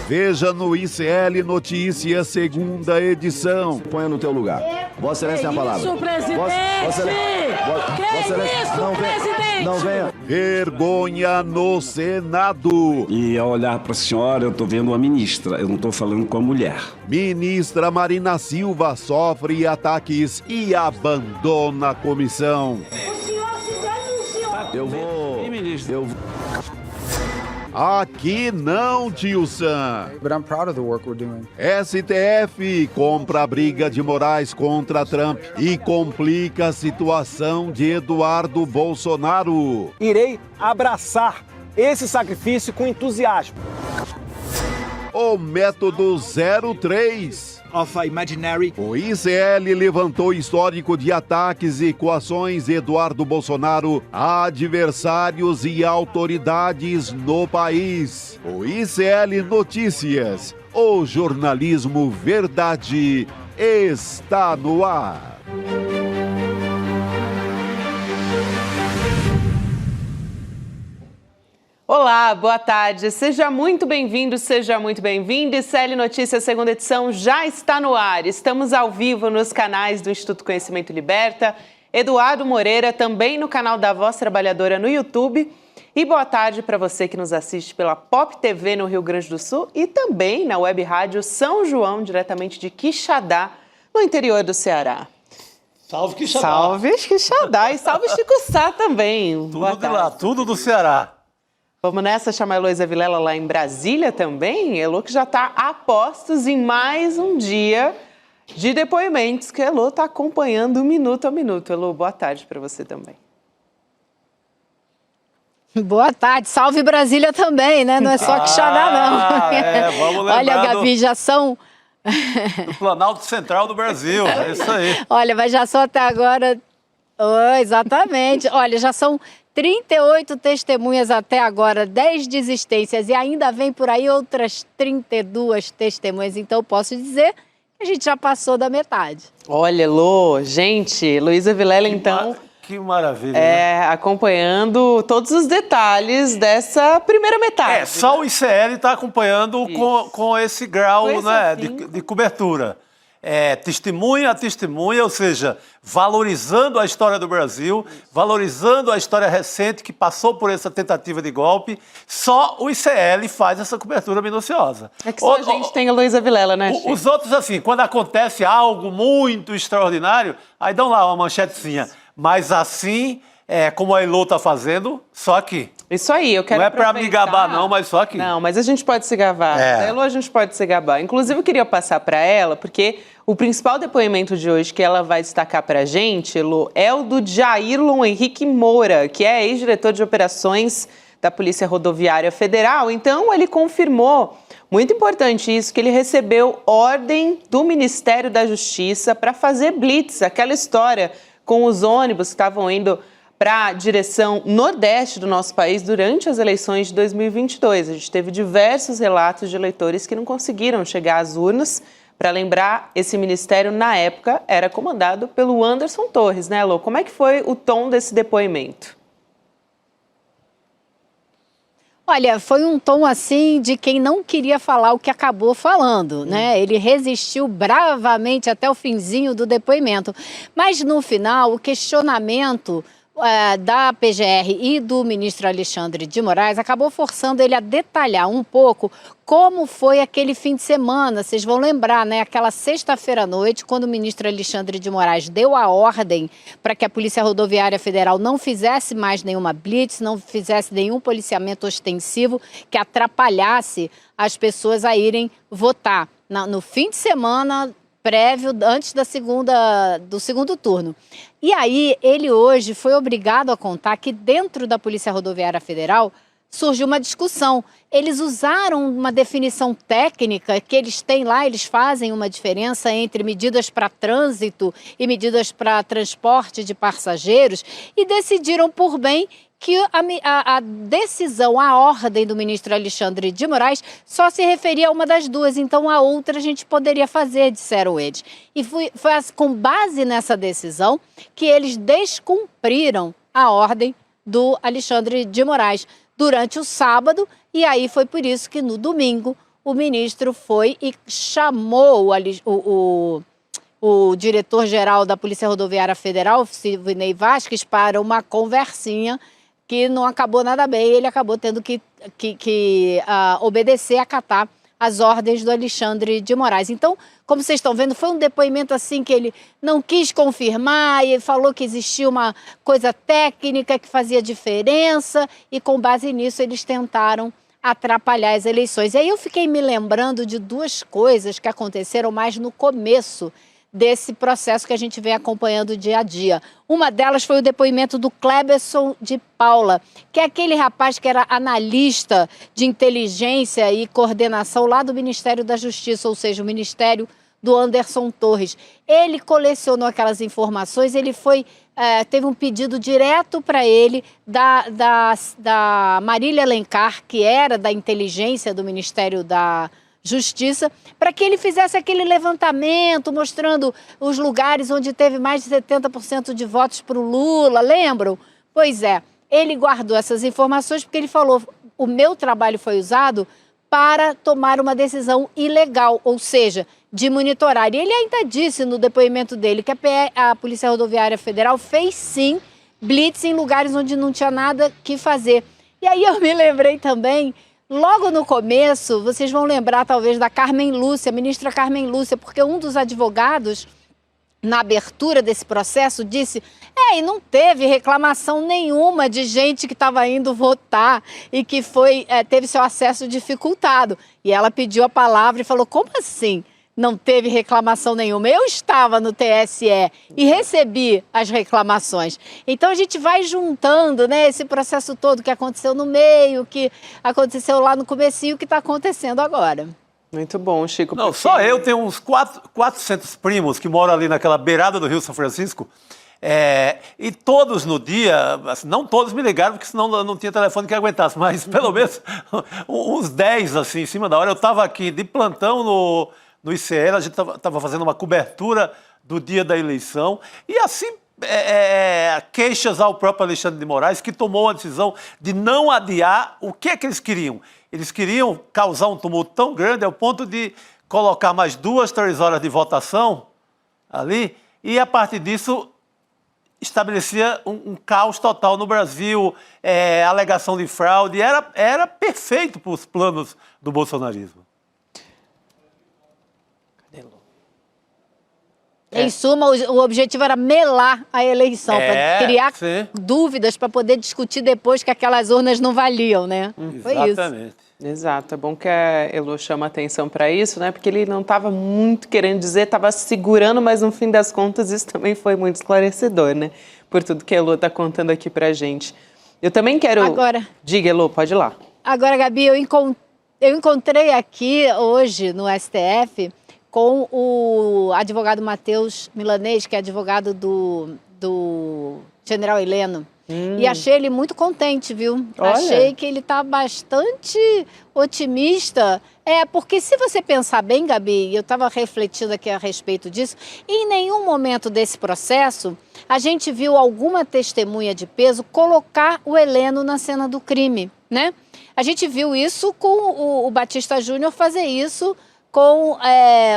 Veja no ICL Notícias, segunda edição. Ponha no teu lugar. Vossa Excelência, tem a palavra. Isso, presidente! Presidente! Não venha. Vergonha no Senado. E ao olhar para a senhora, eu estou vendo uma ministra, eu não estou falando com a mulher. Ministra Marina Silva sofre ataques e abandona a comissão. Eu vou... Aqui não, tio Sam. But I'm proud of the work we're doing. STF compra a briga de Moraes contra Trump e complica a situação de Eduardo Bolsonaro. Irei abraçar esse sacrifício com entusiasmo. O método 03. Of a imaginary. O ICL levantou histórico de ataques e coações de Eduardo Bolsonaro a adversários e autoridades no país. O ICL Notícias, o jornalismo verdade, está no ar. Olá, boa tarde. Seja muito bem-vindo, seja muito bem-vinda. ICL Notícias, segunda edição, já está no ar. Estamos ao vivo nos canais do Instituto Conhecimento Liberta, Eduardo Moreira, também no canal da Voz Trabalhadora no YouTube. E boa tarde para você que nos assiste pela Pop TV no Rio Grande do Sul e também na Web Rádio São João, diretamente de Quixadá, no interior do Ceará. Salve Quixadá. Salve Quixadá e salve Chico Sá também. Tudo de lá, tudo do Ceará. Vamos nessa chamar a Heloísa Vilela lá em Brasília também. Elô que já está a postos em mais um dia de depoimentos que a Elô está acompanhando minuto a minuto. Elô, boa tarde para você também. Boa tarde. Salve Brasília também, né? Não é só Quixadá, não. Vamos lembrar. Olha, Gabi, já são... do Planalto Central do Brasil, é isso aí. Olha, mas já só até agora... Oh, exatamente. Olha, já são 38 testemunhas até agora, 10 desistências e ainda vem por aí outras 32 testemunhas. Então, posso dizer que a gente já passou da metade. Olha, Elô, gente, Heloísa Vilela, então... Que maravilha. Acompanhando todos os detalhes dessa primeira metade. Só o ICL está acompanhando com esse grau, né, de cobertura. Testemunha a testemunha, ou seja, valorizando a história do Brasil, valorizando a história recente que passou por essa tentativa de golpe. Só o ICL faz essa cobertura minuciosa. É que só a gente tem a Heloísa Vilela, né, Chico? Os outros, assim, quando acontece algo muito extraordinário, aí dão lá uma manchetezinha. Mas assim, como a Elô está fazendo, só aqui. Isso aí, eu quero Não é para me gabar não, mas só aqui. Não, mas a gente pode se gabar. Da Elô a gente pode se gabar. Inclusive, eu queria passar para ela, porque o principal depoimento de hoje que ela vai destacar para a gente, Elô, é o do Jairlon Henrique Moura, que é ex-diretor de operações da Polícia Rodoviária Federal. Então, ele confirmou, muito importante isso, que ele recebeu ordem do Ministério da Justiça para fazer blitz, aquela história com os ônibus que estavam indo para a direção nordeste do nosso país durante as eleições de 2022. A gente teve diversos relatos de eleitores que não conseguiram chegar às urnas. Para lembrar, esse ministério, na época, era comandado pelo Anderson Torres, né, Elô? Como é que foi o tom desse depoimento? Olha, foi um tom assim de quem não queria falar o que acabou falando, né? Ele resistiu bravamente até o finzinho do depoimento. Mas no final, o questionamento da PGR e do ministro Alexandre de Moraes acabou forçando ele a detalhar um pouco como foi aquele fim de semana. Vocês vão lembrar, né? Aquela sexta-feira à noite, quando o ministro Alexandre de Moraes deu a ordem para que a Polícia Rodoviária Federal não fizesse mais nenhuma blitz, não fizesse nenhum policiamento ostensivo que atrapalhasse as pessoas a irem votar. No fim de semana prévio, antes do segundo turno. E aí, ele hoje foi obrigado a contar que dentro da Polícia Rodoviária Federal surgiu uma discussão. Eles usaram uma definição técnica que eles têm lá, eles fazem uma diferença entre medidas para trânsito e medidas para transporte de passageiros e decidiram por bem que a decisão, a ordem do ministro Alexandre de Moraes só se referia a uma das duas, então a outra a gente poderia fazer, disseram eles. E foi com base nessa decisão que eles descumpriram a ordem do Alexandre de Moraes durante o sábado, e aí foi por isso que no domingo o ministro foi e chamou o diretor-geral da Polícia Rodoviária Federal, Silvinei Vasquez, para uma conversinha que não acabou nada bem. Ele acabou tendo que obedecer, acatar as ordens do Alexandre de Moraes. Então, como vocês estão vendo, foi um depoimento assim que ele não quis confirmar e falou que existia uma coisa técnica que fazia diferença e, com base nisso, eles tentaram atrapalhar as eleições. E aí eu fiquei me lembrando de duas coisas que aconteceram mais no começo desse processo que a gente vem acompanhando dia a dia. Uma delas foi o depoimento do Cleberson de Paula, que é aquele rapaz que era analista de inteligência e coordenação lá do Ministério da Justiça, ou seja, o Ministério do Anderson Torres. Ele colecionou aquelas informações, ele teve um pedido direto para ele da Marília Alencar, que era da inteligência do Ministério da Justiça, para que ele fizesse aquele levantamento mostrando os lugares onde teve mais de 70% de votos para o Lula, lembram? Pois é, ele guardou essas informações porque ele falou: o meu trabalho foi usado para tomar uma decisão ilegal, ou seja, de monitorar. E ele ainda disse no depoimento dele que a Polícia Rodoviária Federal fez sim blitz em lugares onde não tinha nada que fazer. E aí eu me lembrei também, logo no começo, vocês vão lembrar talvez da Carmen Lúcia, ministra Carmen Lúcia, porque um dos advogados, na abertura desse processo, disse: e não teve reclamação nenhuma de gente que estava indo votar e que teve seu acesso dificultado. E ela pediu a palavra e falou: como assim? Não teve reclamação nenhuma. Eu estava no TSE e recebi as reclamações. Então a gente vai juntando, né, esse processo todo que aconteceu no meio, que aconteceu lá no comecinho, que está acontecendo agora. Muito bom, Chico. Não, só eu tenho uns 400 primos que moram ali naquela beirada do Rio São Francisco. E todos no dia, assim, não todos me ligaram, porque senão não tinha telefone que aguentasse, mas pelo menos uns 10 assim, em cima da hora. Eu estava aqui de plantão no ICL, a gente estava fazendo uma cobertura do dia da eleição, e assim, queixas ao próprio Alexandre de Moraes, que tomou a decisão de não adiar. O que é que eles queriam? Eles queriam causar um tumulto tão grande ao ponto de colocar mais 2, 3 horas de votação ali, e a partir disso estabelecia um caos total no Brasil, alegação de fraude, era perfeito para os planos do bolsonarismo. Em suma, o objetivo era melar a eleição, para criar dúvidas, para poder discutir depois que aquelas urnas não valiam, né? Foi isso. Exatamente. Exato, é bom que a Elo chama atenção para isso, né? Porque ele não estava muito querendo dizer, estava segurando, mas no fim das contas isso também foi muito esclarecedor, né? Por tudo que a Elo está contando aqui para a gente. Eu também quero... Agora... Diga, Elo, pode ir lá. Agora, Gabi, eu encontrei aqui hoje no STF com o advogado Matheus Milanês, que é advogado do general Heleno. E achei ele muito contente, viu? Olha. Achei que ele está bastante otimista. Porque se você pensar bem, Gabi, eu estava refletindo aqui a respeito disso, em nenhum momento desse processo a gente viu alguma testemunha de peso colocar o Heleno na cena do crime, né? A gente viu isso com o Batista Júnior fazer isso com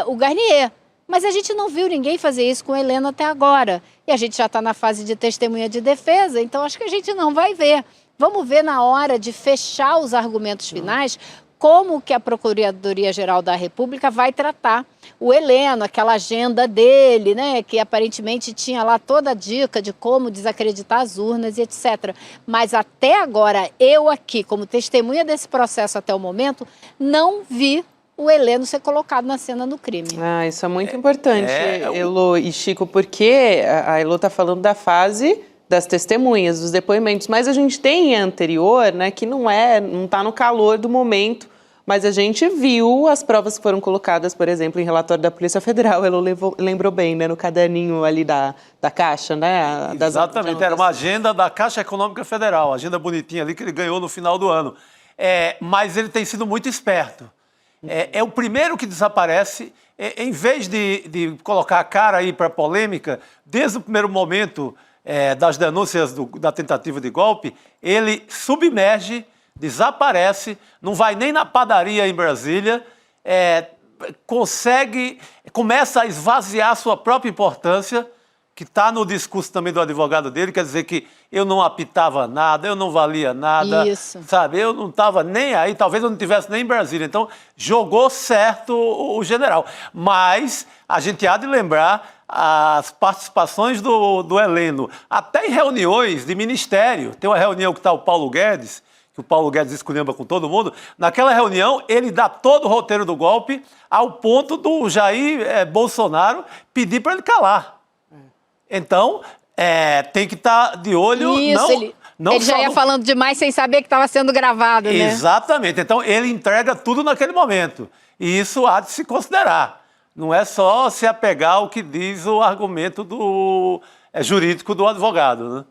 o Garnier. Mas a gente não viu ninguém fazer isso com o Heleno até agora. E a gente já está na fase de testemunha de defesa, então acho que a gente não vai ver. Vamos ver na hora de fechar os argumentos finais como que a Procuradoria-Geral da República vai tratar o Heleno, aquela agenda dele, né, que aparentemente tinha lá toda a dica de como desacreditar as urnas e etc. Mas até agora, eu aqui, como testemunha desse processo até o momento, não vi o Heleno ser colocado na cena do crime. Isso é muito importante, Elo e Chico, porque a Elo está falando da fase das testemunhas, dos depoimentos, mas a gente tem anterior, né, que não está no calor do momento, mas a gente viu as provas que foram colocadas, por exemplo, em relatório da Polícia Federal. Elo lembrou bem, né, no caderninho ali da Caixa, né? Exatamente, era uma agenda da Caixa Econômica Federal, agenda bonitinha ali que ele ganhou no final do ano. Mas ele tem sido muito esperto. É o primeiro que desaparece. Em vez de colocar a cara aí para polêmica, desde o primeiro momento das denúncias da tentativa de golpe, ele submerge, desaparece, não vai nem na padaria em Brasília começa a esvaziar a sua própria importância, que está no discurso também do advogado dele, quer dizer que eu não apitava nada, eu não valia nada, sabe? Eu não estava nem aí, talvez eu não estivesse nem em Brasília. Então, jogou certo o general. Mas a gente há de lembrar as participações do Heleno, até em reuniões de ministério. Tem uma reunião que está o Paulo Guedes, que o Paulo Guedes esculhamba com todo mundo. Naquela reunião, ele dá todo o roteiro do golpe ao ponto do Jair Bolsonaro pedir para ele calar. Então, tem que estar de olho. Isso, ele já ia falando demais sem saber que estava sendo gravado, né? Exatamente. Então, ele entrega tudo naquele momento. E isso há de se considerar. Não é só se apegar ao que diz o argumento jurídico do advogado,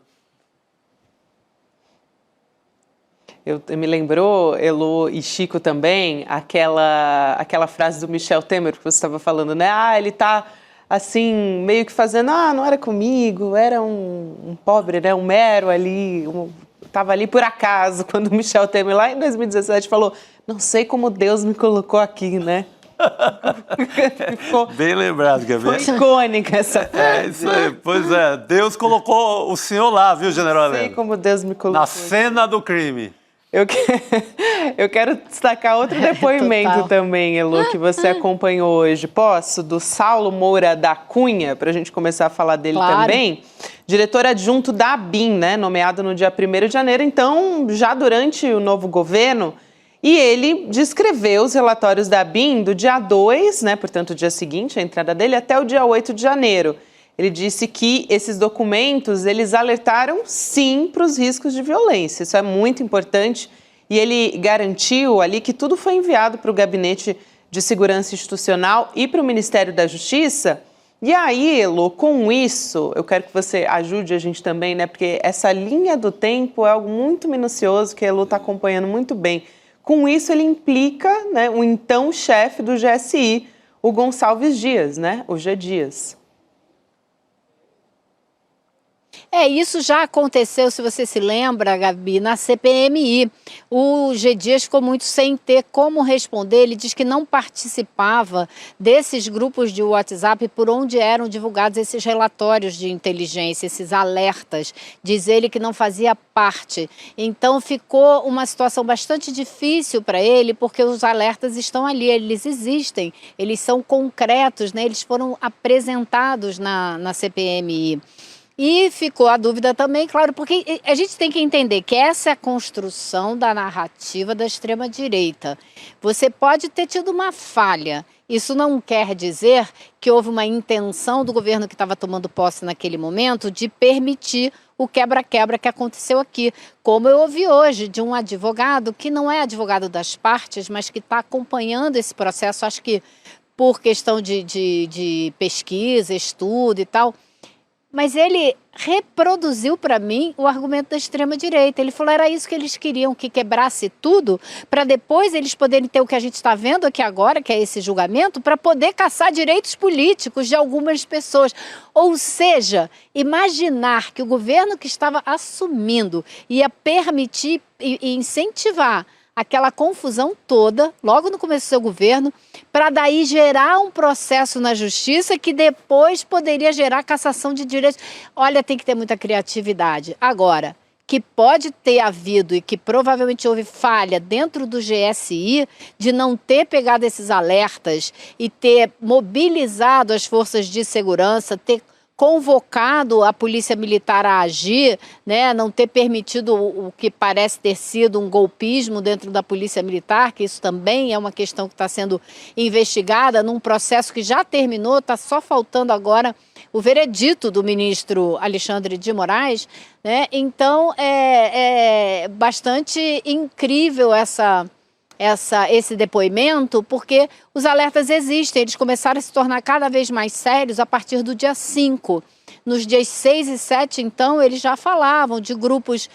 né? Me lembrou, Elo e Chico também, aquela frase do Michel Temer que você estava falando, né? Ele está... assim, meio que fazendo, não era comigo, era um pobre, né, um mero ali, estava ali por acaso, quando o Michel Temer, lá em 2017, falou, não sei como Deus me colocou aqui, né? Bem lembrado, Gabriel. Foi icônica essa frase. Isso aí, pois é, Deus colocou o senhor lá, viu, general Heleno? Não sei como Deus me colocou. Na cena do crime. Eu quero destacar outro depoimento também, Elo, que você acompanhou hoje. Posso? Do Saulo Moura da Cunha, para a gente começar a falar dele também. Diretor adjunto da ABIN, né? Nomeado no dia 1º de janeiro, então já durante o novo governo. E ele descreveu os relatórios da ABIN do dia 2, né? Portanto, o dia seguinte, a entrada dele, até o dia 8 de janeiro. Ele disse que esses documentos, eles alertaram, sim, para os riscos de violência. Isso é muito importante. E ele garantiu ali que tudo foi enviado para o Gabinete de Segurança Institucional e para o Ministério da Justiça. E aí, Elo, com isso, eu quero que você ajude a gente também, né? Porque essa linha do tempo é algo muito minucioso que a Elo está acompanhando muito bem. Com isso, ele implica, né, o então chefe do GSI, o Gonçalves Dias, né? O G. Dias. Isso já aconteceu, se você se lembra, Gabi, na CPMI. O G. Dias ficou muito sem ter como responder. Ele diz que não participava desses grupos de WhatsApp por onde eram divulgados esses relatórios de inteligência, esses alertas. Diz ele que não fazia parte. Então ficou uma situação bastante difícil para ele, porque os alertas estão ali, eles existem, eles são concretos, né? Eles foram apresentados na CPMI. E ficou a dúvida também, claro, porque a gente tem que entender que essa é a construção da narrativa da extrema-direita. Você pode ter tido uma falha. Isso não quer dizer que houve uma intenção do governo que estava tomando posse naquele momento de permitir o quebra-quebra que aconteceu aqui. Como eu ouvi hoje de um advogado que não é advogado das partes, mas que está acompanhando esse processo, acho que por questão de pesquisa, estudo e tal. Mas ele reproduziu para mim o argumento da extrema-direita. Ele falou, era isso que eles queriam, que quebrasse tudo, para depois eles poderem ter o que a gente está vendo aqui agora, que é esse julgamento, para poder caçar direitos políticos de algumas pessoas. Ou seja, imaginar que o governo que estava assumindo ia permitir e incentivar aquela confusão toda, logo no começo do seu governo, para daí gerar um processo na justiça que depois poderia gerar cassação de direitos. Olha, tem que ter muita criatividade. Agora, que pode ter havido e que provavelmente houve falha dentro do GSI de não ter pegado esses alertas e ter mobilizado as forças de segurança, ter convocado a polícia militar a agir, né, não ter permitido o que parece ter sido um golpismo dentro da polícia militar, que isso também é uma questão que está sendo investigada num processo que já terminou, está só faltando agora o veredito do ministro Alexandre de Moraes, né? Então é bastante incrível esse depoimento, porque os alertas existem, eles começaram a se tornar cada vez mais sérios a partir do dia 5. Nos dias 6 e 7, então, eles já falavam de grupos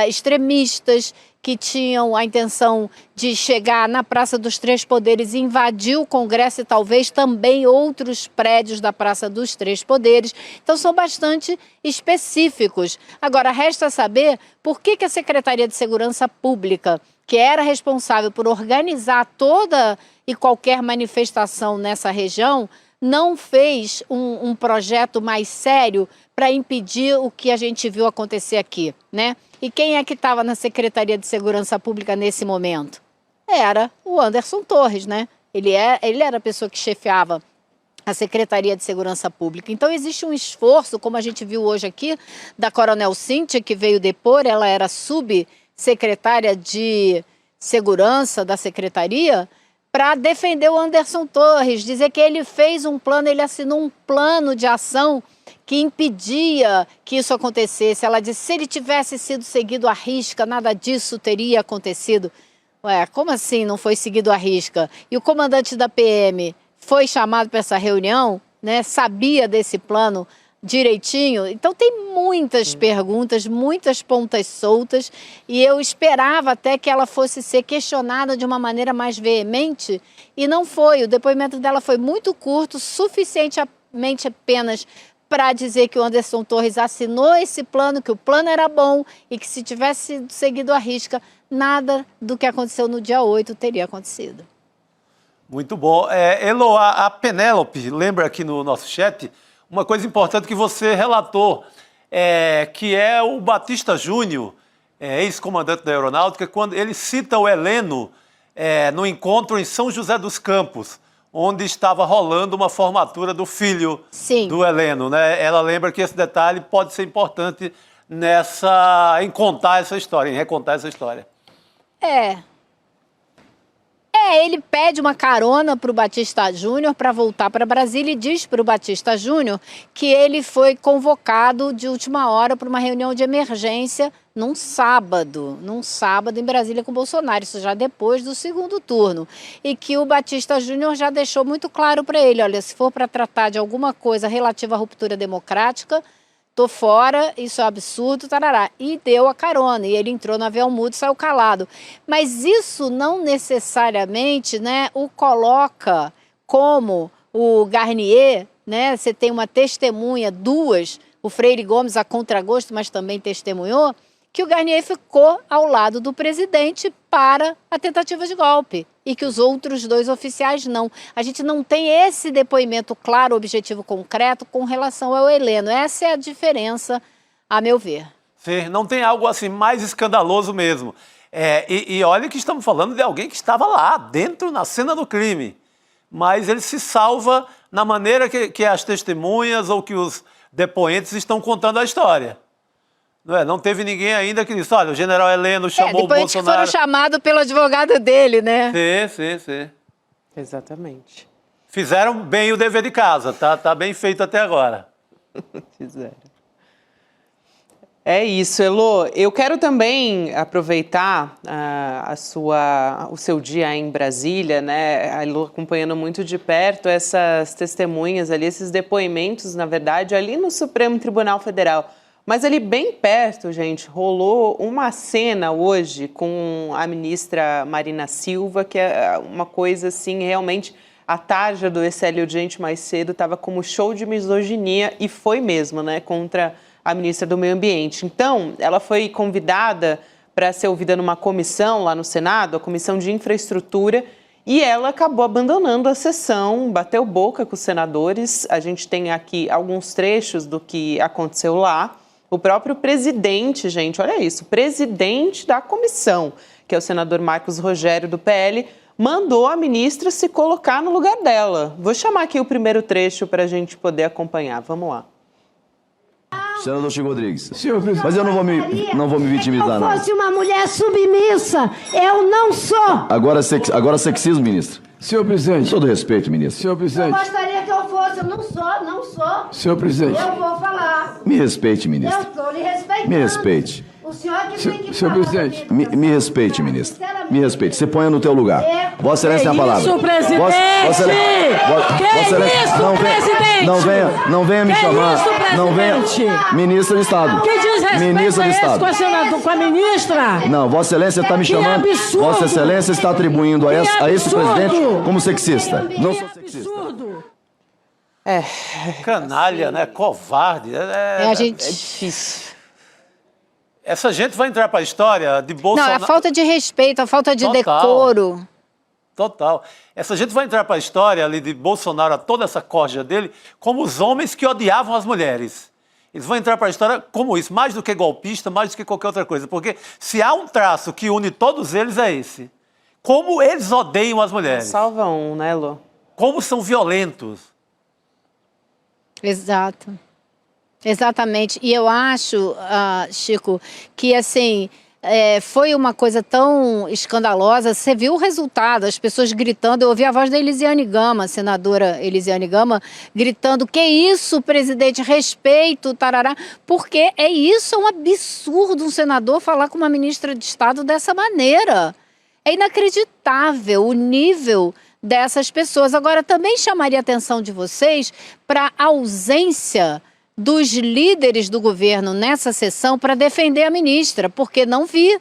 extremistas que tinham a intenção de chegar na Praça dos Três Poderes, invadir o Congresso e talvez também outros prédios da Praça dos Três Poderes. Então, são bastante específicos. Agora, resta saber por que a Secretaria de Segurança Pública, que era responsável por organizar toda e qualquer manifestação nessa região, não fez um projeto mais sério para impedir o que a gente viu acontecer aqui, né? E quem é que estava na Secretaria de Segurança Pública nesse momento? Era o Anderson Torres, né? Ele era a pessoa que chefiava a Secretaria de Segurança Pública. Então existe um esforço, como a gente viu hoje aqui, da Coronel Cíntia, que veio depor, ela era subsecretária de Segurança da Secretaria, para defender o Anderson Torres, dizer que ele fez um plano, ele assinou um plano de ação que impedia que isso acontecesse. Ela disse, se ele tivesse sido seguido à risca, nada disso teria acontecido. Ué, como assim não foi seguido à risca? E o comandante da PM foi chamado para essa reunião, né? Sabia desse plano direitinho? Então tem muitas perguntas, muitas pontas soltas, e eu esperava até que ela fosse ser questionada de uma maneira mais veemente, e não foi. O depoimento dela foi muito curto, suficientemente apenas para dizer que o Anderson Torres assinou esse plano, que o plano era bom e que se tivesse seguido à risca, nada do que aconteceu no dia 8 teria acontecido. Muito bom. Elo, a Penélope, lembra aqui no nosso chat, uma coisa importante que você relatou, que é o Batista Júnior, ex-comandante da Aeronáutica, quando ele cita o Heleno no encontro em São José dos Campos, onde estava rolando uma formatura do filho do Heleno, né? Ela lembra que esse detalhe pode ser importante em contar essa história, em recontar essa história. Ele pede uma carona para o Batista Júnior para voltar para Brasília e diz para o Batista Júnior que ele foi convocado de última hora para uma reunião de emergência num sábado em Brasília com o Bolsonaro, isso já depois do segundo turno. E que o Batista Júnior já deixou muito claro para ele, olha, se for para tratar de alguma coisa relativa à ruptura democrática, tô fora, isso é um absurdo, tarará. E deu a carona, e ele entrou no avião mudo e saiu calado. Mas isso não necessariamente, né, o coloca como o Garnier, né? Você tem uma testemunha, duas, o Freire Gomes a contragosto, mas também testemunhou, que o Garnier ficou ao lado do presidente para a tentativa de golpe e que os outros dois oficiais não. A gente não tem esse depoimento claro, objetivo, concreto com relação ao Heleno. Essa é a diferença, a meu ver. Sim, não tem algo assim mais escandaloso mesmo. E olha que estamos falando de alguém que estava lá, dentro, na cena do crime. Mas ele se salva na maneira que as testemunhas ou que os depoentes estão contando a história. Não teve ninguém ainda que disse, olha, o general Heleno chamou o Bolsonaro... que foram chamados pelo advogado dele, né? Sim. Exatamente. Fizeram bem o dever de casa, tá bem feito até agora. Fizeram. É isso, Elo. Eu quero também aproveitar o seu dia em Brasília, né? A Elo acompanhando muito de perto essas testemunhas ali, esses depoimentos, na verdade, ali no Supremo Tribunal Federal. Mas ali bem perto, gente, rolou uma cena hoje com a ministra Marina Silva, que é uma coisa assim, realmente, a tarja do Excelio Diante mais cedo estava como show de misoginia, e foi mesmo, né, contra a ministra do Meio Ambiente. Então, ela foi convidada para ser ouvida numa comissão lá no Senado, a Comissão de Infraestrutura, e ela acabou abandonando a sessão, bateu boca com os senadores. A gente tem aqui alguns trechos do que aconteceu lá. O próprio presidente, gente, olha isso, o presidente da comissão, que é o senador Marcos Rogério, do PL, mandou a ministra se colocar no lugar dela. Vou chamar aqui o primeiro trecho para a gente poder acompanhar. Vamos lá. Senador Chico Rodrigues. Senhor presidente. Mas eu não vou me vitimizar, não. Se eu fosse uma mulher submissa, eu não sou. Agora sexismo, ministro. Senhor presidente. Todo respeito, ministro. Senhor presidente. Eu gostaria que eu fosse, eu não sou. Senhor presidente. Eu vou falar. Me respeite, ministro. Eu estou lhe respeitando. Me respeite. O senhor que tem que Senhor presidente. Me respeite, ministro. Me respeite. Você ponha no teu lugar. Vossa Excelência tem a palavra. Isso, presidente! Vossa presidente! Não venha me chamar. Isso, não venha. Ministra de Estado. Que desrespeito Ministra de Estado. com a ministra? Não, Vossa Excelência está me chamando. Absurdo. Vossa Excelência está atribuindo a esse presidente como sexista. Não sou sexista. Absurdo! Canalha, né? Covarde. A gente... É difícil. Essa gente vai entrar para a história de Bolsonaro... Não, a falta de respeito, a falta de decoro. Total. Essa gente vai entrar para a história ali de Bolsonaro, toda essa corja dele, como os homens que odiavam as mulheres. Eles vão entrar para a história como isso, mais do que golpista, mais do que qualquer outra coisa. Porque se há um traço que une todos eles, é esse. Como eles odeiam as mulheres. Salva um, né, Lu? Como são violentos. Exato. Exatamente. E eu acho, Chico, que assim... foi uma coisa tão escandalosa. Você viu o resultado, as pessoas gritando. Eu ouvi a voz da Elisiane Gama, senadora Elisiane Gama, gritando: que isso, presidente, respeito, tarará. Porque é isso, é um absurdo um senador falar com uma ministra de Estado dessa maneira. É inacreditável o nível dessas pessoas. Agora, também chamaria a atenção de vocês para a ausência dos líderes do governo nessa sessão para defender a ministra, porque não vi.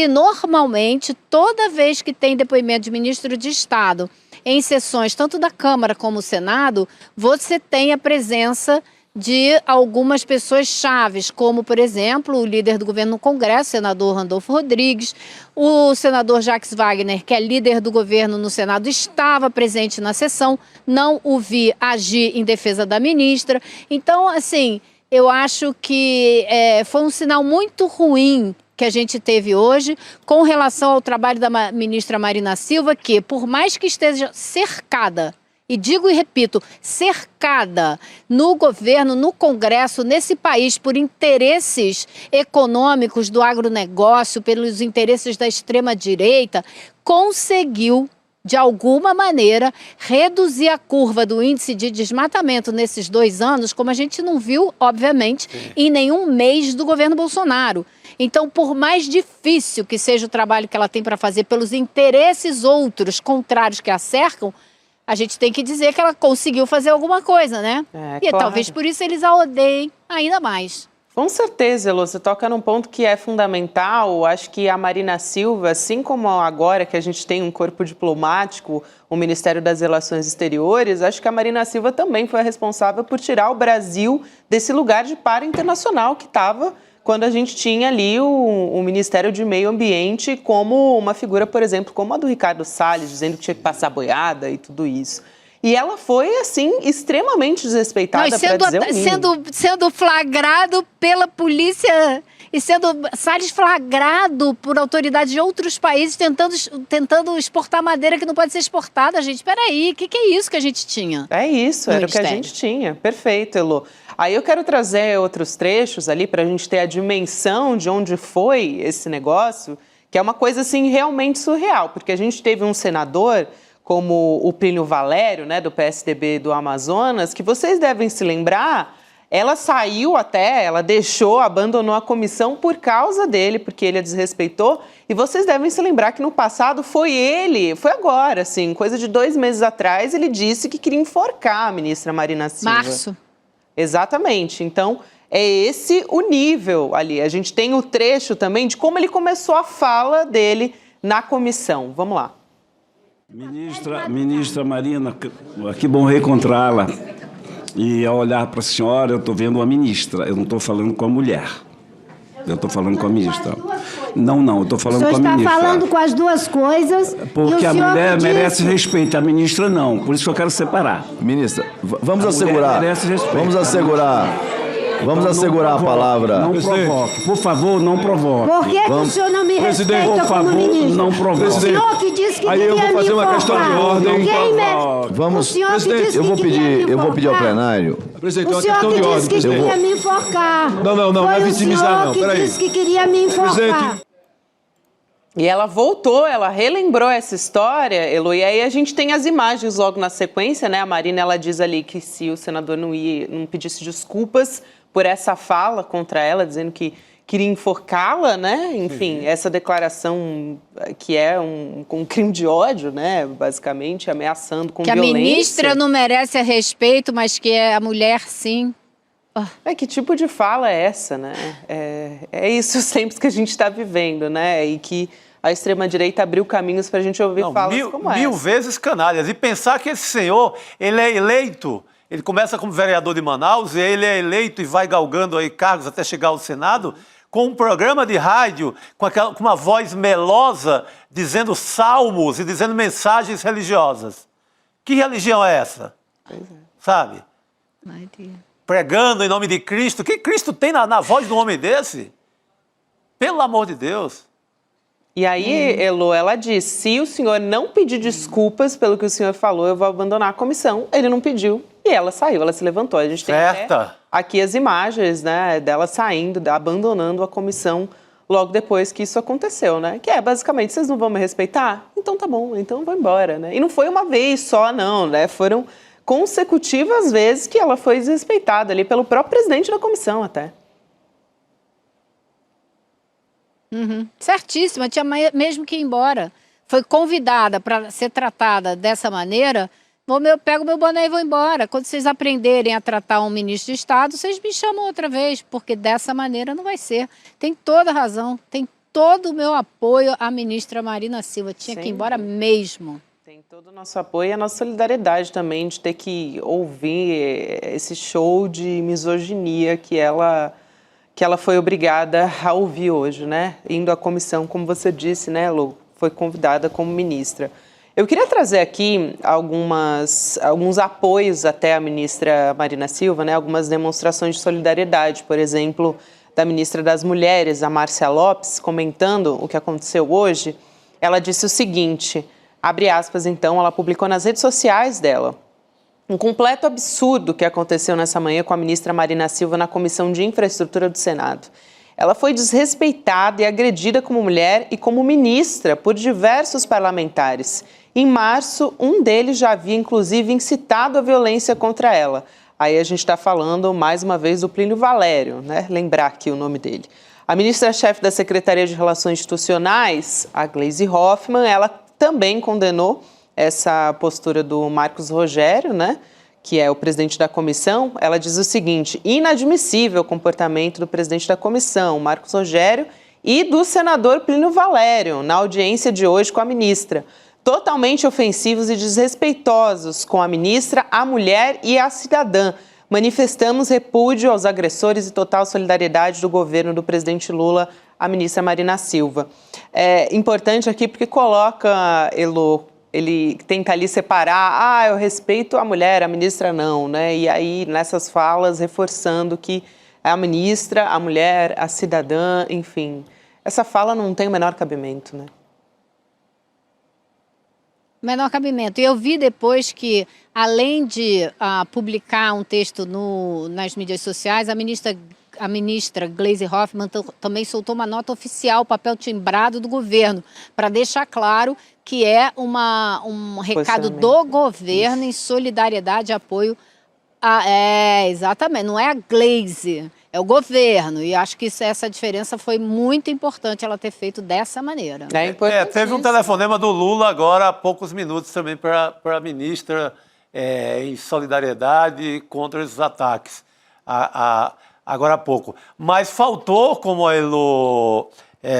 Normalmente, toda vez que tem depoimento de ministro de Estado em sessões, tanto da Câmara como do Senado, você tem a presença de algumas pessoas chaves, como, por exemplo, o líder do governo no Congresso, o senador Randolfo Rodrigues, o senador Jacques Wagner, que é líder do governo no Senado, estava presente na sessão, não o vi agir em defesa da ministra. Então, assim, eu acho que foi um sinal muito ruim que a gente teve hoje com relação ao trabalho da ministra Marina Silva, que, por mais que esteja cercada, e digo e repito, cercada no governo, no Congresso, nesse país, por interesses econômicos do agronegócio, pelos interesses da extrema-direita, conseguiu, de alguma maneira, reduzir a curva do índice de desmatamento nesses 2 anos, como a gente não viu, obviamente, em nenhum mês do governo Bolsonaro. Então, por mais difícil que seja o trabalho que ela tem para fazer pelos interesses outros contrários que a cercam, a gente tem que dizer que ela conseguiu fazer alguma coisa, né? E talvez por isso eles a odeiem ainda mais. Com certeza, Elô, você toca num ponto que é fundamental. Acho que a Marina Silva, assim como agora que a gente tem um corpo diplomático, o Ministério das Relações Exteriores, acho que a Marina Silva também foi a responsável por tirar o Brasil desse lugar de par internacional que estava quando a gente tinha ali o Ministério de Meio Ambiente como uma figura, por exemplo, como a do Ricardo Salles, dizendo que tinha que passar boiada e tudo isso. E ela foi, assim, extremamente desrespeitada, para dizer o mínimo. Sendo flagrado pela polícia e sendo Salles flagrado por autoridades de outros países tentando exportar madeira que não pode ser exportada, gente. Peraí, o que é isso que a gente tinha? É isso, era o que a gente tinha. Perfeito, Elô. Aí eu quero trazer outros trechos ali para a gente ter a dimensão de onde foi esse negócio, que é uma coisa, assim, realmente surreal, porque a gente teve um senador como o Plínio Valério, né, do PSDB do Amazonas, que vocês devem se lembrar, ela saiu até, ela abandonou a comissão por causa dele, porque ele a desrespeitou, e vocês devem se lembrar que no passado foi agora, assim, coisa de 2 meses atrás, ele disse que queria enforcar a ministra Marina Silva. Março. Exatamente, então é esse o nível ali. A gente tem o trecho também de como ele começou a fala dele na comissão. Vamos lá. Ministra Marina, que bom reencontrá-la. E ao olhar para a senhora, eu estou vendo uma ministra, eu não estou falando com a mulher. Eu estou falando com a ministra. Não, eu estou falando com a ministra. O senhor está falando com as duas coisas. Porque a mulher merece respeito, a ministra não. Por isso que eu quero separar. Ministra, vamos assegurar. Merece respeito. Vamos assegurar a palavra. Não provoque. Por favor, não provoque. Por que o senhor não me respeita por favor, como ministro? não provoque. O senhor que disse que Aí eu vou fazer uma questão de ordem. Vamos. Presidente, eu vou pedir ao plenário. Presidente, o senhor que disse que queria me enforcar. Não é vitimizar, não. Foi o senhor que disse que queria me enforcar. Presidente. E ela voltou, ela relembrou essa história, Elô, e aí a gente tem as imagens logo na sequência, né? A Marina, ela diz ali que se o senador não pedisse desculpas por essa fala contra ela, dizendo que queria enforcá-la, né? Enfim, essa declaração que é um crime de ódio, né? Basicamente, ameaçando com violência. Que a ministra não merece respeito, mas que a mulher, sim. Que tipo de fala é essa, né? É isso os tempos que a gente está vivendo, né? E que a extrema-direita abriu caminhos para a gente ouvir falas como essa. 1000 vezes canalhas. E pensar que esse senhor, ele é eleito, ele começa como vereador de Manaus, e ele é eleito e vai galgando aí cargos até chegar ao Senado, com um programa de rádio, com uma voz melosa, dizendo salmos e dizendo mensagens religiosas. Que religião é essa? Sabe? Pregando em nome de Cristo. O que Cristo tem na voz de um homem desse? Pelo amor de Deus. E aí, Elo, ela disse, se o senhor não pedir desculpas pelo que o senhor falou, eu vou abandonar a comissão. Ele não pediu e ela saiu, ela se levantou. A gente tem até aqui as imagens, né, dela saindo, abandonando a comissão logo depois que isso aconteceu, né? Que é, basicamente, vocês não vão me respeitar? Então tá bom, então eu vou embora, né? E não foi uma vez só, não, né? Foram consecutivas vezes que ela foi desrespeitada ali pelo próprio presidente da comissão até. Certíssima, tinha mesmo que ir embora. Foi convidada para ser tratada dessa maneira. Pego meu boné e vou embora. Quando vocês aprenderem a tratar um ministro de Estado, vocês me chamam outra vez, porque dessa maneira não vai ser. Tem toda a razão, tem todo o meu apoio à ministra Marina Silva. Tinha que ir embora mesmo. Tem todo o nosso apoio e a nossa solidariedade também de ter que ouvir esse show de misoginia que ela foi obrigada a ouvir hoje, né? Indo à comissão, como você disse, né, Lu? Foi convidada como ministra. Eu queria trazer aqui alguns apoios até à ministra Marina Silva, né? Algumas demonstrações de solidariedade, por exemplo, da ministra das Mulheres, a Márcia Lopes, comentando o que aconteceu hoje. Ela disse o seguinte, abre aspas, então, ela publicou nas redes sociais dela. Um completo absurdo que aconteceu nessa manhã com a ministra Marina Silva na Comissão de Infraestrutura do Senado. Ela foi desrespeitada e agredida como mulher e como ministra por diversos parlamentares. Em março, um deles já havia, inclusive, incitado a violência contra ela. Aí a gente está falando, mais uma vez, do Plínio Valério, né? Lembrar aqui o nome dele. A ministra-chefe da Secretaria de Relações Institucionais, a Gleisi Hoffmann, ela também condenou essa postura do Marcos Rogério, né, que é o presidente da comissão. Ela diz o seguinte, inadmissível o comportamento do presidente da comissão, Marcos Rogério, e do senador Plínio Valério, na audiência de hoje com a ministra. Totalmente ofensivos e desrespeitosos com a ministra, a mulher e a cidadã. Manifestamos repúdio aos agressores e total solidariedade do governo do presidente Lula, a ministra Marina Silva. É importante aqui porque coloca, Elo, ele tenta ali separar, eu respeito a mulher, a ministra não, né? E aí, nessas falas, reforçando que a ministra, a mulher, a cidadã, enfim. Essa fala não tem o menor cabimento, né? Menor cabimento. E eu vi depois que, além de publicar um texto nas mídias sociais, a ministra Gleisi Hoffmann também soltou uma nota oficial, papel timbrado do governo, para deixar claro que é um recado do governo em solidariedade e apoio. Exatamente, não é a Gleisi, é o governo. E acho que essa diferença foi muito importante ela ter feito dessa maneira. Teve um telefonema do Lula agora há poucos minutos também para a ministra em solidariedade contra esses ataques. Agora há pouco. Mas faltou, como a Elo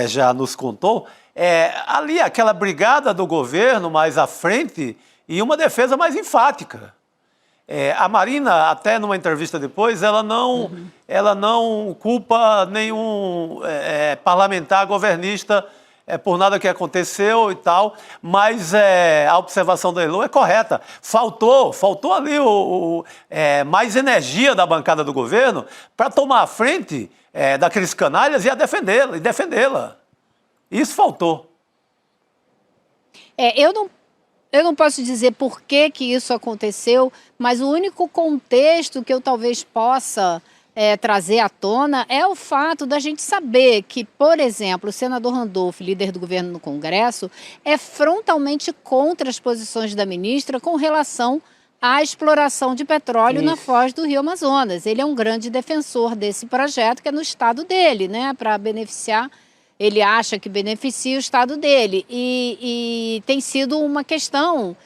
já nos contou, ali aquela brigada do governo mais à frente e uma defesa mais enfática. A Marina, até numa entrevista depois, ela não culpa nenhum parlamentar governista por nada que aconteceu e tal, mas a observação da Elo é correta. Faltou ali mais energia da bancada do governo para tomar a frente daqueles canalhas e defendê-la. Isso faltou. Eu não posso dizer por que isso aconteceu, mas o único contexto que eu talvez possa trazer à tona é o fato da gente saber que, por exemplo, o senador Randolph, líder do governo no Congresso, é frontalmente contra as posições da ministra com relação à exploração de petróleo na foz do Rio Amazonas. Ele é um grande defensor desse projeto que é no estado dele, né, para beneficiar. Ele acha que beneficia o estado dele e tem sido uma questão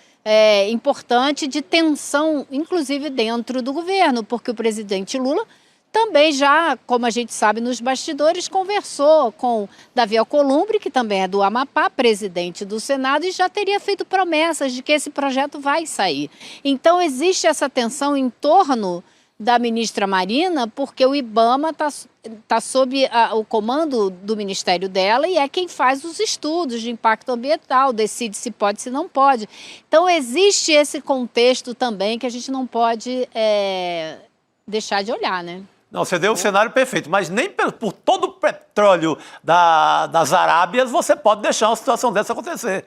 importante de tensão, inclusive dentro do governo, porque o presidente Lula também já, como a gente sabe nos bastidores, conversou com Davi Alcolumbre, que também é do Amapá, presidente do Senado, e já teria feito promessas de que esse projeto vai sair. Então existe essa tensão em torno da ministra Marina, porque o IBAMA está sob o comando do ministério dela e é quem faz os estudos de impacto ambiental, decide se pode, se não pode. Então, existe esse contexto também que a gente não pode deixar de olhar, né? Não, você deu o cenário perfeito, mas nem por todo o petróleo das Arábias você pode deixar uma situação dessa acontecer.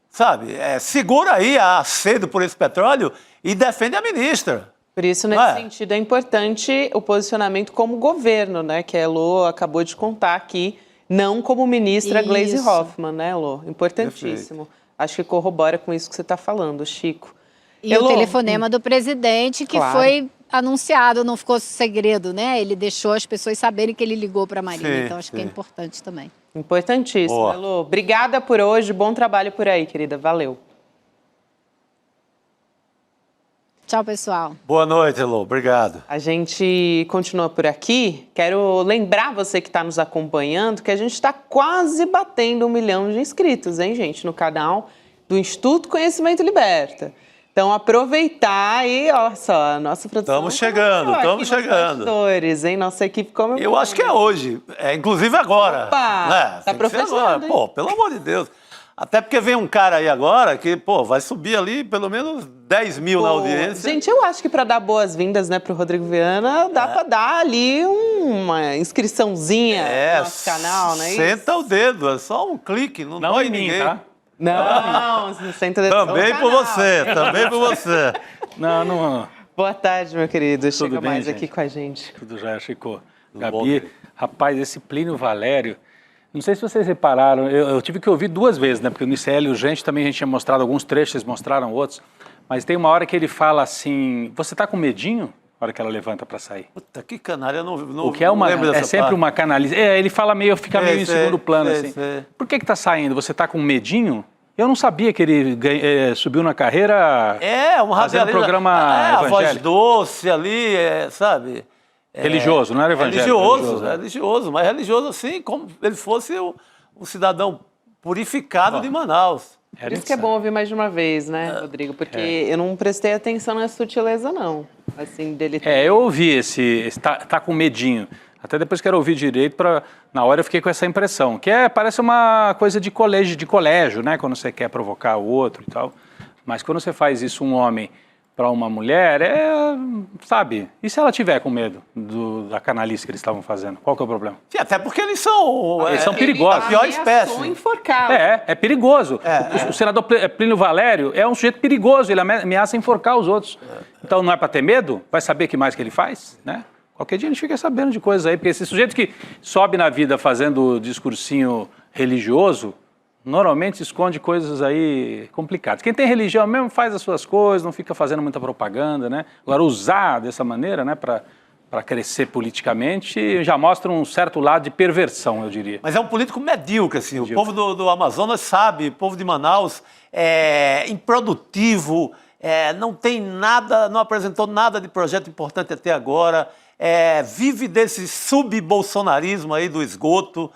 Sabe? Segura aí a sede por esse petróleo e defende a ministra. Por isso, nesse sentido, é importante o posicionamento como governo, né? Que a Elô acabou de contar aqui, não como ministra Gleisi Hoffmann, né, Elô? Importantíssimo. Perfeito. Acho que corrobora com isso que você está falando, Chico. E Elô, o telefonema do presidente, que foi anunciado, não ficou segredo, né? Ele deixou as pessoas saberem que ele ligou para a Marina, então acho que é importante também. Importantíssimo, Elô. Obrigada por hoje, bom trabalho por aí, querida. Valeu. Tchau, pessoal. Boa noite, Elô. Obrigado. A gente continua por aqui. Quero lembrar você que está nos acompanhando que a gente está quase batendo 1 milhão de inscritos, hein, gente? No canal do Instituto Conhecimento Liberta. Então, aproveitar e, olha só, a nossa produção... Estamos chegando. Hein? Nossa equipe comemorando. Eu acho que é hoje, inclusive agora. Opa, tá profetizando, pô, pelo amor de Deus. Até porque vem um cara aí agora que, pô, vai subir ali pelo menos 10 mil na audiência. Gente, eu acho que para dar boas-vindas, né, pro Rodrigo Viana, dá para dar ali uma inscriçãozinha no nosso canal, né? Senta o dedo, é só um clique, não dói ninguém. Tá? Não, senta o dedo. Também por você. Não. Boa tarde, meu querido. Chega bem, mais gente? aqui com a gente. Tudo já, Chico. Gabi, rapaz, esse Plínio Valério, não sei se vocês repararam, eu tive que ouvir 2 vezes, né? Porque no ICL Urgente também a gente tinha mostrado alguns trechos, eles mostraram outros, mas tem uma hora que ele fala assim, você tá com medinho? A hora que ela levanta para sair. Puta, que canalha, não o que é sempre parte. Uma canalice. Ele fala fica meio em segundo plano, assim. Por que tá saindo? Você tá com medinho? Eu não sabia que ele subiu na carreira fazendo programa evangélico. A voz doce ali, sabe? Religioso, não era evangélico. Religioso, mas religioso assim, como ele fosse um cidadão purificado de Manaus. Por isso que é bom ouvir mais de uma vez, né, Rodrigo? Porque eu não prestei atenção na sutileza, não. Assim, dele... eu ouvi tá com medinho. Até depois quero ouvir direito, na hora eu fiquei com essa impressão, que parece uma coisa de colégio, né? Quando você quer provocar o outro e tal. Mas quando você faz isso um homem para uma mulher, sabe? E se ela tiver com medo da canalice que eles estavam fazendo? Qual que é o problema? Sim, até porque eles são perigosos. A pior espécie. É perigoso. O senador Plínio Valério é um sujeito perigoso, ele ameaça enforcar os outros. Então não é para ter medo? Vai saber o que mais que ele faz, né? Qualquer dia a gente fica sabendo de coisas aí, porque esse sujeito que sobe na vida fazendo discursinho religioso, normalmente esconde coisas aí complicadas. Quem tem religião mesmo faz as suas coisas, não fica fazendo muita propaganda, né? Agora, usar dessa maneira, né, para crescer politicamente, já mostra um certo lado de perversão, eu diria. Mas é um político medíocre, assim. O povo do Amazonas sabe, o povo de Manaus é improdutivo, não tem nada, não apresentou nada de projeto importante até agora. Vive desse sub-bolsonarismo aí do esgoto,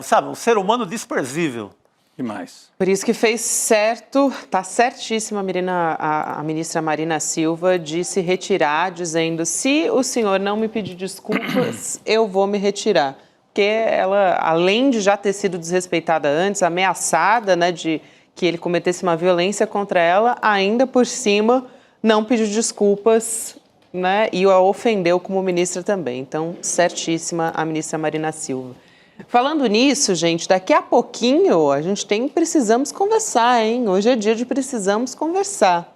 sabe, um ser humano desprezível. E mais? Por isso que fez certo, tá certíssima a ministra Marina Silva de se retirar, dizendo, se o senhor não me pedir desculpas, eu vou me retirar. Porque ela, além de já ter sido desrespeitada antes, ameaçada, né, de que ele cometesse uma violência contra ela, ainda por cima não pediu desculpas, né, e a ofendeu como ministra também. Então, certíssima a ministra Marina Silva. Falando nisso, gente, daqui a pouquinho a gente precisamos conversar, hein? Hoje é dia de precisamos conversar.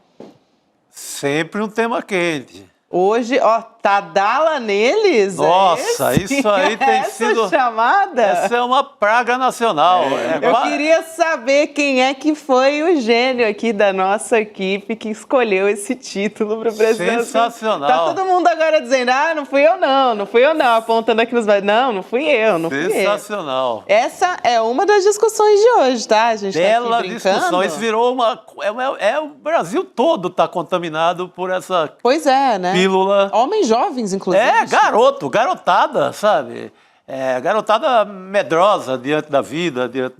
Sempre um tema quente. Hoje, Tadala neles. Nossa, isso aí tem sido... chamada? Essa é uma praga nacional. Eu queria saber quem é que foi o gênio aqui da nossa equipe que escolheu esse título para o presidente. Sensacional. Tá todo mundo agora dizendo, não fui eu não, apontando aqui nos... Não fui eu. Sensacional. Essa é uma das discussões de hoje, tá? A gente Bela tá aqui brincando. discussão. Isso virou uma... o Brasil todo está contaminado por essa... Pois é, né? Pílula. Homens jovens, inclusive. Garotada, sabe? Garotada medrosa diante da vida, diante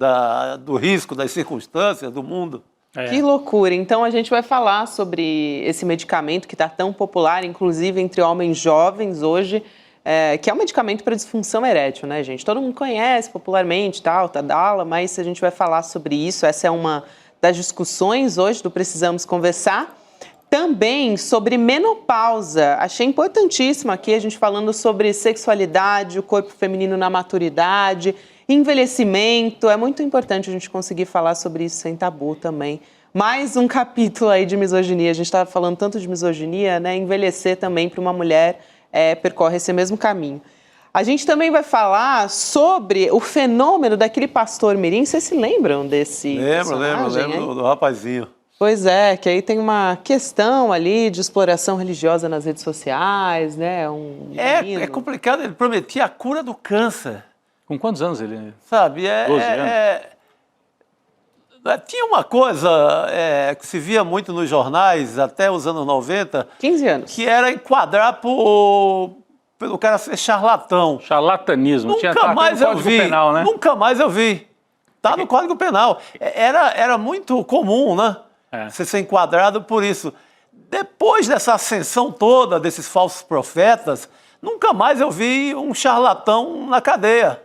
do risco, das circunstâncias, do mundo. Que loucura. Então, a gente vai falar sobre esse medicamento que está tão popular, inclusive entre homens jovens hoje, que é um medicamento para disfunção erétil, né, gente? Todo mundo conhece popularmente, Tadala, mas a gente vai falar sobre isso. Essa é uma das discussões hoje do Precisamos Conversar. Também sobre menopausa. Achei importantíssimo aqui a gente falando sobre sexualidade, o corpo feminino na maturidade, envelhecimento. É muito importante a gente conseguir falar sobre isso sem tabu também. Mais um capítulo aí de misoginia. A gente estava falando tanto de misoginia, né? Envelhecer também para uma mulher percorre esse mesmo caminho. A gente também vai falar sobre o fenômeno daquele pastor mirim. Vocês se lembram desse personagem? Lembro do rapazinho. Pois é, que aí tem uma questão ali de exploração religiosa nas redes sociais, né? É complicado, ele prometia a cura do câncer. Com quantos anos ele? Sabe, 12 anos. Tinha uma coisa que se via muito nos jornais até os anos 90. 15 anos. Que era enquadrar pelo cara ser charlatão. Charlatanismo. Nunca mais eu vi. Penal, né? Nunca mais eu vi. Tá no Código Penal. Era muito comum, né? Você ser enquadrado por isso. Depois dessa ascensão toda desses falsos profetas, nunca mais eu vi um charlatão na cadeia.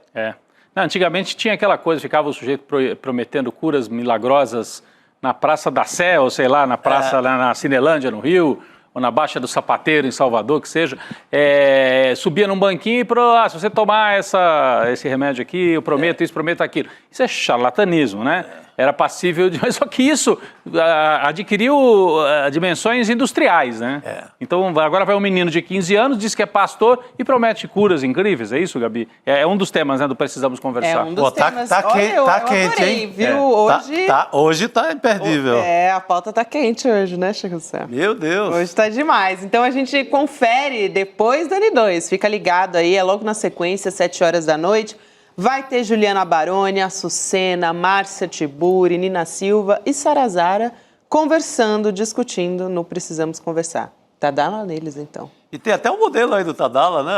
Não, antigamente tinha aquela coisa, ficava o sujeito prometendo curas milagrosas na Praça da Sé, ou sei lá, na praça lá na Cinelândia, no Rio, ou na Baixa do Sapateiro, em Salvador, que seja. Subia num banquinho e falou, se você tomar esse remédio aqui, eu prometo isso, prometo aquilo. Isso é charlatanismo, né? Era passível de... Mas só que isso adquiriu dimensões industriais, né? Então, agora vai um menino de 15 anos, diz que é pastor e promete curas incríveis. É isso, Gabi? É um dos temas, né, do Precisamos Conversar. É um dos temas. Tá quente, adorei, hein? Viu? Hoje tá imperdível. A pauta tá quente hoje, né, Chico Céu? Meu Deus. Hoje tá demais. Então, a gente confere depois do N2. Fica ligado aí, é logo na sequência, 7 horas da noite. Vai ter Juliana Baroni, Açucena, Márcia Tiburi, Nina Silva e Sarazara conversando, discutindo no Precisamos Conversar. Tadala neles, então. E tem até um modelo aí do Tadala, né?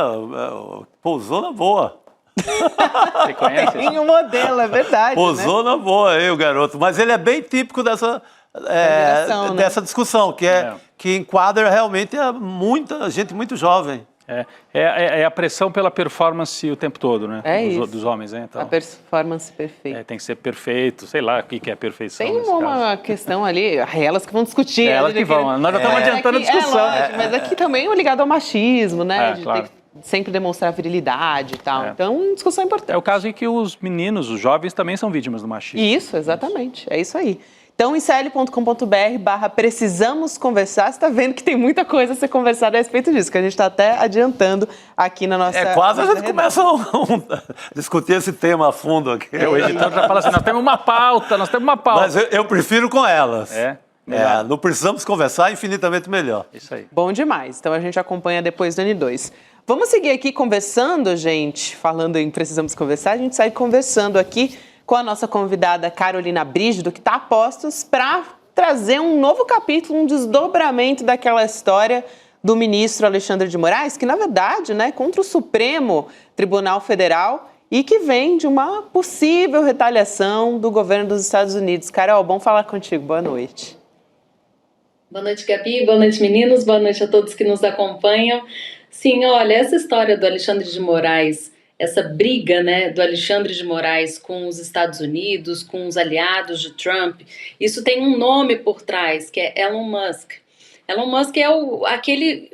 Pousou na boa. Você conhece? Tem um modelo, é verdade. Pousou na boa aí o garoto. Mas ele é bem típico dessa discussão, que enquadra realmente muita gente muito jovem. É a pressão pela performance o tempo todo, né? Dos homens, né? Então, a performance perfeita. Tem que ser perfeito, sei lá o que é perfeição. Tem uma questão ali, elas que vão discutir. Elas que vão, nós já estamos adiantando a discussão. Lógico, mas aqui também é ligado ao machismo, né? De claro. ter que sempre demonstrar virilidade e tal. Então, discussão importante. É o caso em que os meninos, os jovens, também são vítimas do machismo. Isso, exatamente. É isso aí. Então, icl.com.br/precisamos conversar. Você está vendo que tem muita coisa a ser conversada a respeito disso, que a gente está até adiantando aqui na nossa... Quase a gente começa a discutir esse tema a fundo aqui. O editor já fala assim, nós temos uma pauta. Mas eu prefiro com elas. Melhor. Não precisamos conversar, infinitamente melhor. Isso aí. Bom demais. Então, a gente acompanha depois do N2. Vamos seguir aqui conversando, gente. Falando em Precisamos Conversar, a gente sai conversando aqui com a nossa convidada Carolina Brígido, que está a postos para trazer um novo capítulo, um desdobramento daquela história do ministro Alexandre de Moraes, que, na verdade, contra o Supremo Tribunal Federal e que vem de uma possível retaliação do governo dos Estados Unidos. Carol, bom falar contigo. Boa noite. Boa noite, Gabi. Boa noite, meninos. Boa noite a todos que nos acompanham. Sim, olha, essa história do Alexandre de Moraes, essa briga, do Alexandre de Moraes com os Estados Unidos, com os aliados de Trump, isso tem um nome por trás, que é Elon Musk. Elon Musk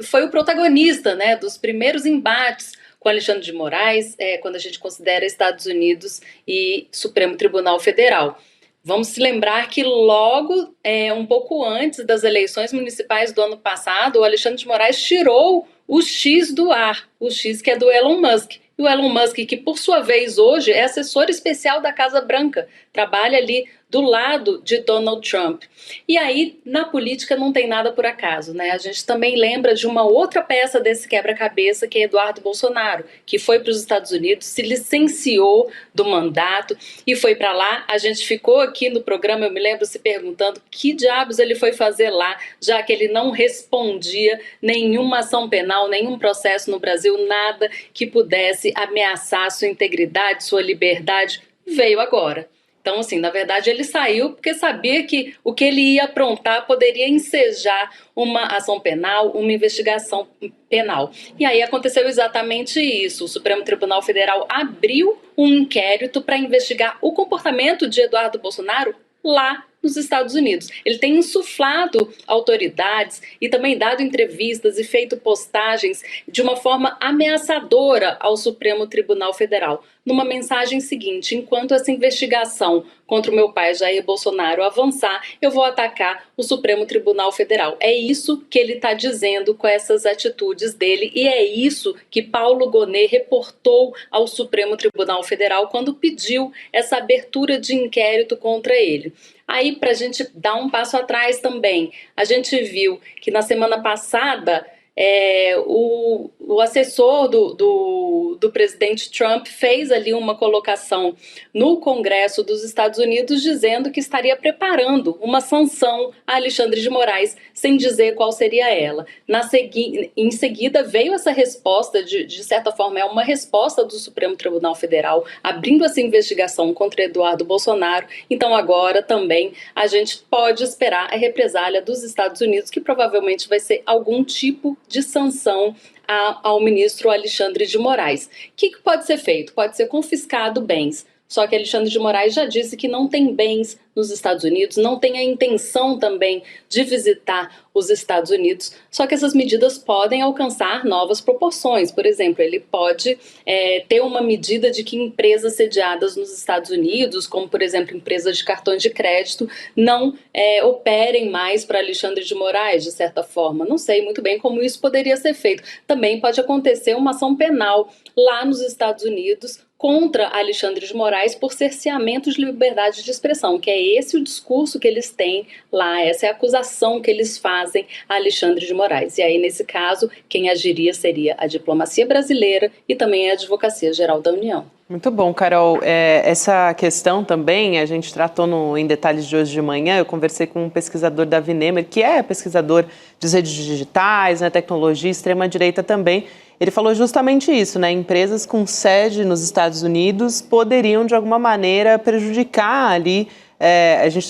foi o protagonista, dos primeiros embates com Alexandre de Moraes, quando a gente considera Estados Unidos e Supremo Tribunal Federal. Vamos se lembrar que logo, um pouco antes das eleições municipais do ano passado, o Alexandre de Moraes tirou o X do ar, o X que é do Elon Musk. E o Elon Musk, que por sua vez hoje é assessor especial da Casa Branca, trabalha ali do lado de Donald Trump. E aí, na política não tem nada por acaso, A gente também lembra de uma outra peça desse quebra-cabeça, que é Eduardo Bolsonaro, que foi para os Estados Unidos, se licenciou do mandato e foi para lá. A gente ficou aqui no programa, eu me lembro, se perguntando que diabos ele foi fazer lá, já que ele não respondia nenhuma ação penal, nenhum processo no Brasil, nada que pudesse ameaçar sua integridade, sua liberdade. Veio agora. Então, assim, na verdade ele saiu porque sabia que o que ele ia aprontar poderia ensejar uma ação penal, uma investigação penal. E aí aconteceu exatamente isso. O Supremo Tribunal Federal abriu um inquérito para investigar o comportamento de Eduardo Bolsonaro lá nos Estados Unidos. Ele tem insuflado autoridades e também dado entrevistas e feito postagens de uma forma ameaçadora ao Supremo Tribunal Federal. Numa mensagem seguinte: enquanto essa investigação contra o meu pai Jair Bolsonaro avançar, eu vou atacar o Supremo Tribunal Federal. É isso que ele está dizendo com essas atitudes dele, e é isso que Paulo Gonet reportou ao Supremo Tribunal Federal quando pediu essa abertura de inquérito contra ele. Aí, para a gente dar um passo atrás também, a gente viu que na semana passada o assessor do presidente Trump fez ali uma colocação no Congresso dos Estados Unidos dizendo que estaria preparando uma sanção a Alexandre de Moraes, sem dizer qual seria ela. Em seguida veio essa resposta, de certa forma é uma resposta do Supremo Tribunal Federal, abrindo essa investigação contra Eduardo Bolsonaro. Então agora também a gente pode esperar a represália dos Estados Unidos, que provavelmente vai ser algum tipo de sanção ao ministro Alexandre de Moraes. O que pode ser feito? Pode ser confiscado bens. Só que Alexandre de Moraes já disse que não tem bens nos Estados Unidos, não tem a intenção também de visitar os Estados Unidos. Só que essas medidas podem alcançar novas proporções. Por exemplo, ele pode ter uma medida de que empresas sediadas nos Estados Unidos, como por exemplo empresas de cartões de crédito, não operem mais para Alexandre de Moraes, de certa forma. Não sei muito bem como isso poderia ser feito. Também pode acontecer uma ação penal lá nos Estados Unidos contra Alexandre de Moraes por cerceamento de liberdade de expressão, que é esse o discurso que eles têm lá, essa é a acusação que eles fazem a Alexandre de Moraes. E aí, nesse caso, quem agiria seria a diplomacia brasileira e também a Advocacia Geral da União. Muito bom, Carol. Essa questão também a gente tratou em detalhes de hoje de manhã. Eu conversei com um pesquisador da Vinemer, que é pesquisador de redes digitais, tecnologia, extrema-direita também. Ele falou justamente isso, né? Empresas com sede nos Estados Unidos poderiam, de alguma maneira, prejudicar ali.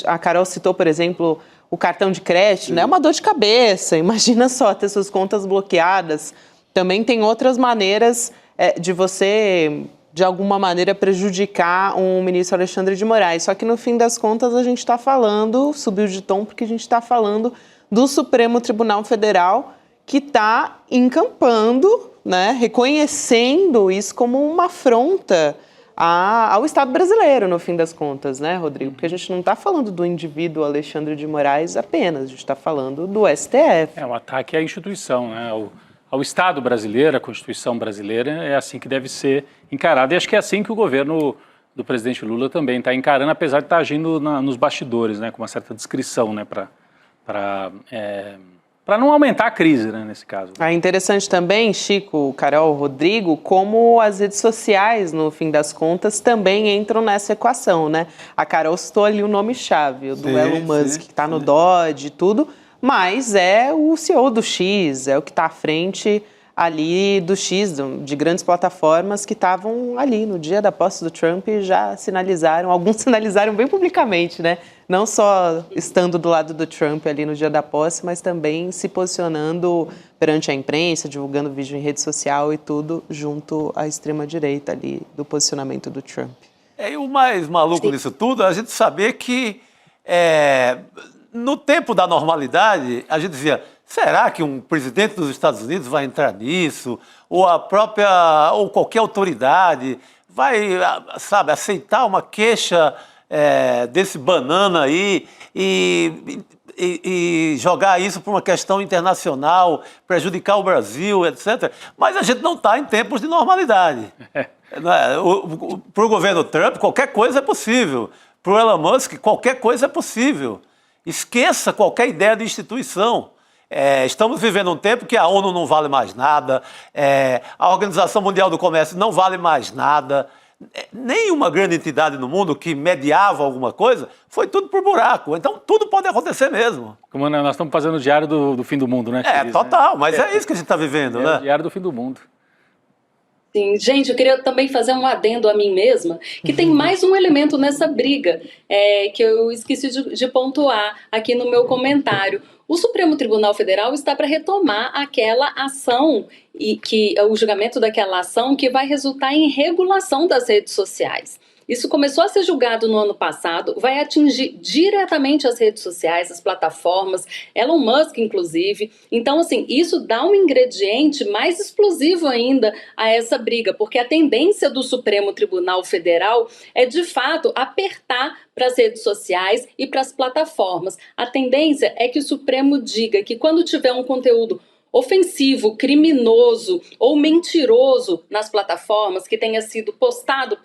A Carol citou, por exemplo, o cartão de crédito, né? É uma dor de cabeça. Imagina só ter suas contas bloqueadas. Também tem outras maneiras de você, de alguma maneira, prejudicar o ministro Alexandre de Moraes. Só que, no fim das contas, a gente está falando, subiu de tom, porque a gente está falando do Supremo Tribunal Federal, que está encampando, né, reconhecendo isso como uma afronta ao Estado brasileiro, no fim das contas, né, Rodrigo? Porque a gente não está falando do indivíduo Alexandre de Moraes apenas, a gente está falando do STF. É um ataque à instituição, né, ao Estado brasileiro, à Constituição brasileira, é assim que deve ser encarado. E acho que é assim que o governo do presidente Lula também está encarando, apesar de estar agindo nos bastidores, né, com uma certa discrição, né, para não aumentar a crise, né, nesse caso. É interessante também, Chico, Carol, Rodrigo, como as redes sociais, no fim das contas, também entram nessa equação, né? A Carol citou ali o nome-chave, o do Elon Musk, que está no Dodge e tudo, mas é o CEO do X, é o que está à frente ali do X, de grandes plataformas que estavam ali no dia da posse do Trump e já sinalizaram, alguns sinalizaram bem publicamente, né? Não só estando do lado do Trump ali no dia da posse, mas também se posicionando perante a imprensa, divulgando vídeo em rede social e tudo, junto à extrema-direita ali, do posicionamento do Trump. E o mais maluco disso tudo é a gente saber que, no tempo da normalidade, a gente dizia: será que um presidente dos Estados Unidos vai entrar nisso? Ou qualquer autoridade vai, sabe, aceitar uma queixa desse banana aí e jogar isso por uma questão internacional, prejudicar o Brasil, etc. Mas a gente não está em tempos de normalidade. Para o governo Trump, qualquer coisa é possível. Para o Elon Musk, qualquer coisa é possível. Esqueça qualquer ideia de instituição. Estamos vivendo um tempo que a ONU não vale mais nada, a Organização Mundial do Comércio não vale mais nada. Nenhuma grande entidade no mundo que mediava alguma coisa, foi tudo por buraco. Então, tudo pode acontecer mesmo. Como nós estamos fazendo o diário do fim do mundo, né? Total, mas é isso que a gente está vivendo, né? O diário do fim do mundo. Sim, gente, eu queria também fazer um adendo a mim mesma, que tem mais um elemento nessa briga, que eu esqueci de pontuar aqui no meu comentário. O Supremo Tribunal Federal está para retomar aquela ação, e que o julgamento daquela ação que vai resultar em regulação das redes sociais. Isso começou a ser julgado no ano passado, vai atingir diretamente as redes sociais, as plataformas, Elon Musk, inclusive. Então, assim, isso dá um ingrediente mais explosivo ainda a essa briga, porque a tendência do Supremo Tribunal Federal é, de fato, apertar para as redes sociais e para as plataformas. A tendência é que o Supremo diga que quando tiver um conteúdo ofensivo, criminoso ou mentiroso nas plataformas que tenha sido postado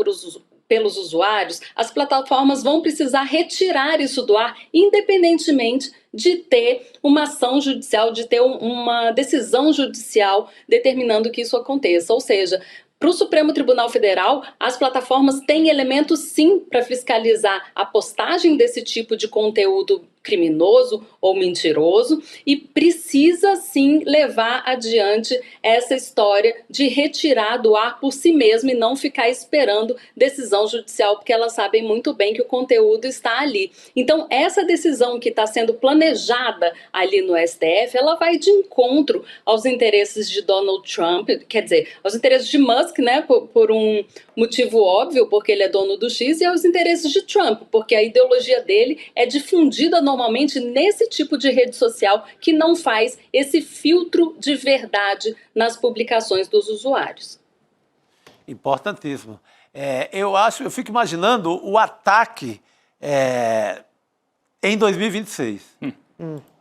pelos usuários, as plataformas vão precisar retirar isso do ar, independentemente de ter uma ação judicial, de ter uma decisão judicial determinando que isso aconteça. Ou seja, para o Supremo Tribunal Federal, as plataformas têm elementos sim para fiscalizar a postagem desse tipo de conteúdo criminoso ou mentiroso e precisa sim levar adiante essa história de retirar do ar por si mesmo e não ficar esperando decisão judicial, porque elas sabem muito bem que o conteúdo está ali. Então, essa decisão que está sendo planejada ali no STF, ela vai de encontro aos interesses de Donald Trump, quer dizer, aos interesses de Musk, né, por um motivo óbvio, porque ele é dono do X, e aos interesses de Trump, porque a ideologia dele é difundida normalmente nesse tipo de rede social que não faz esse filtro de verdade nas publicações dos usuários. Importantíssimo. Eu fico imaginando o ataque em 2026.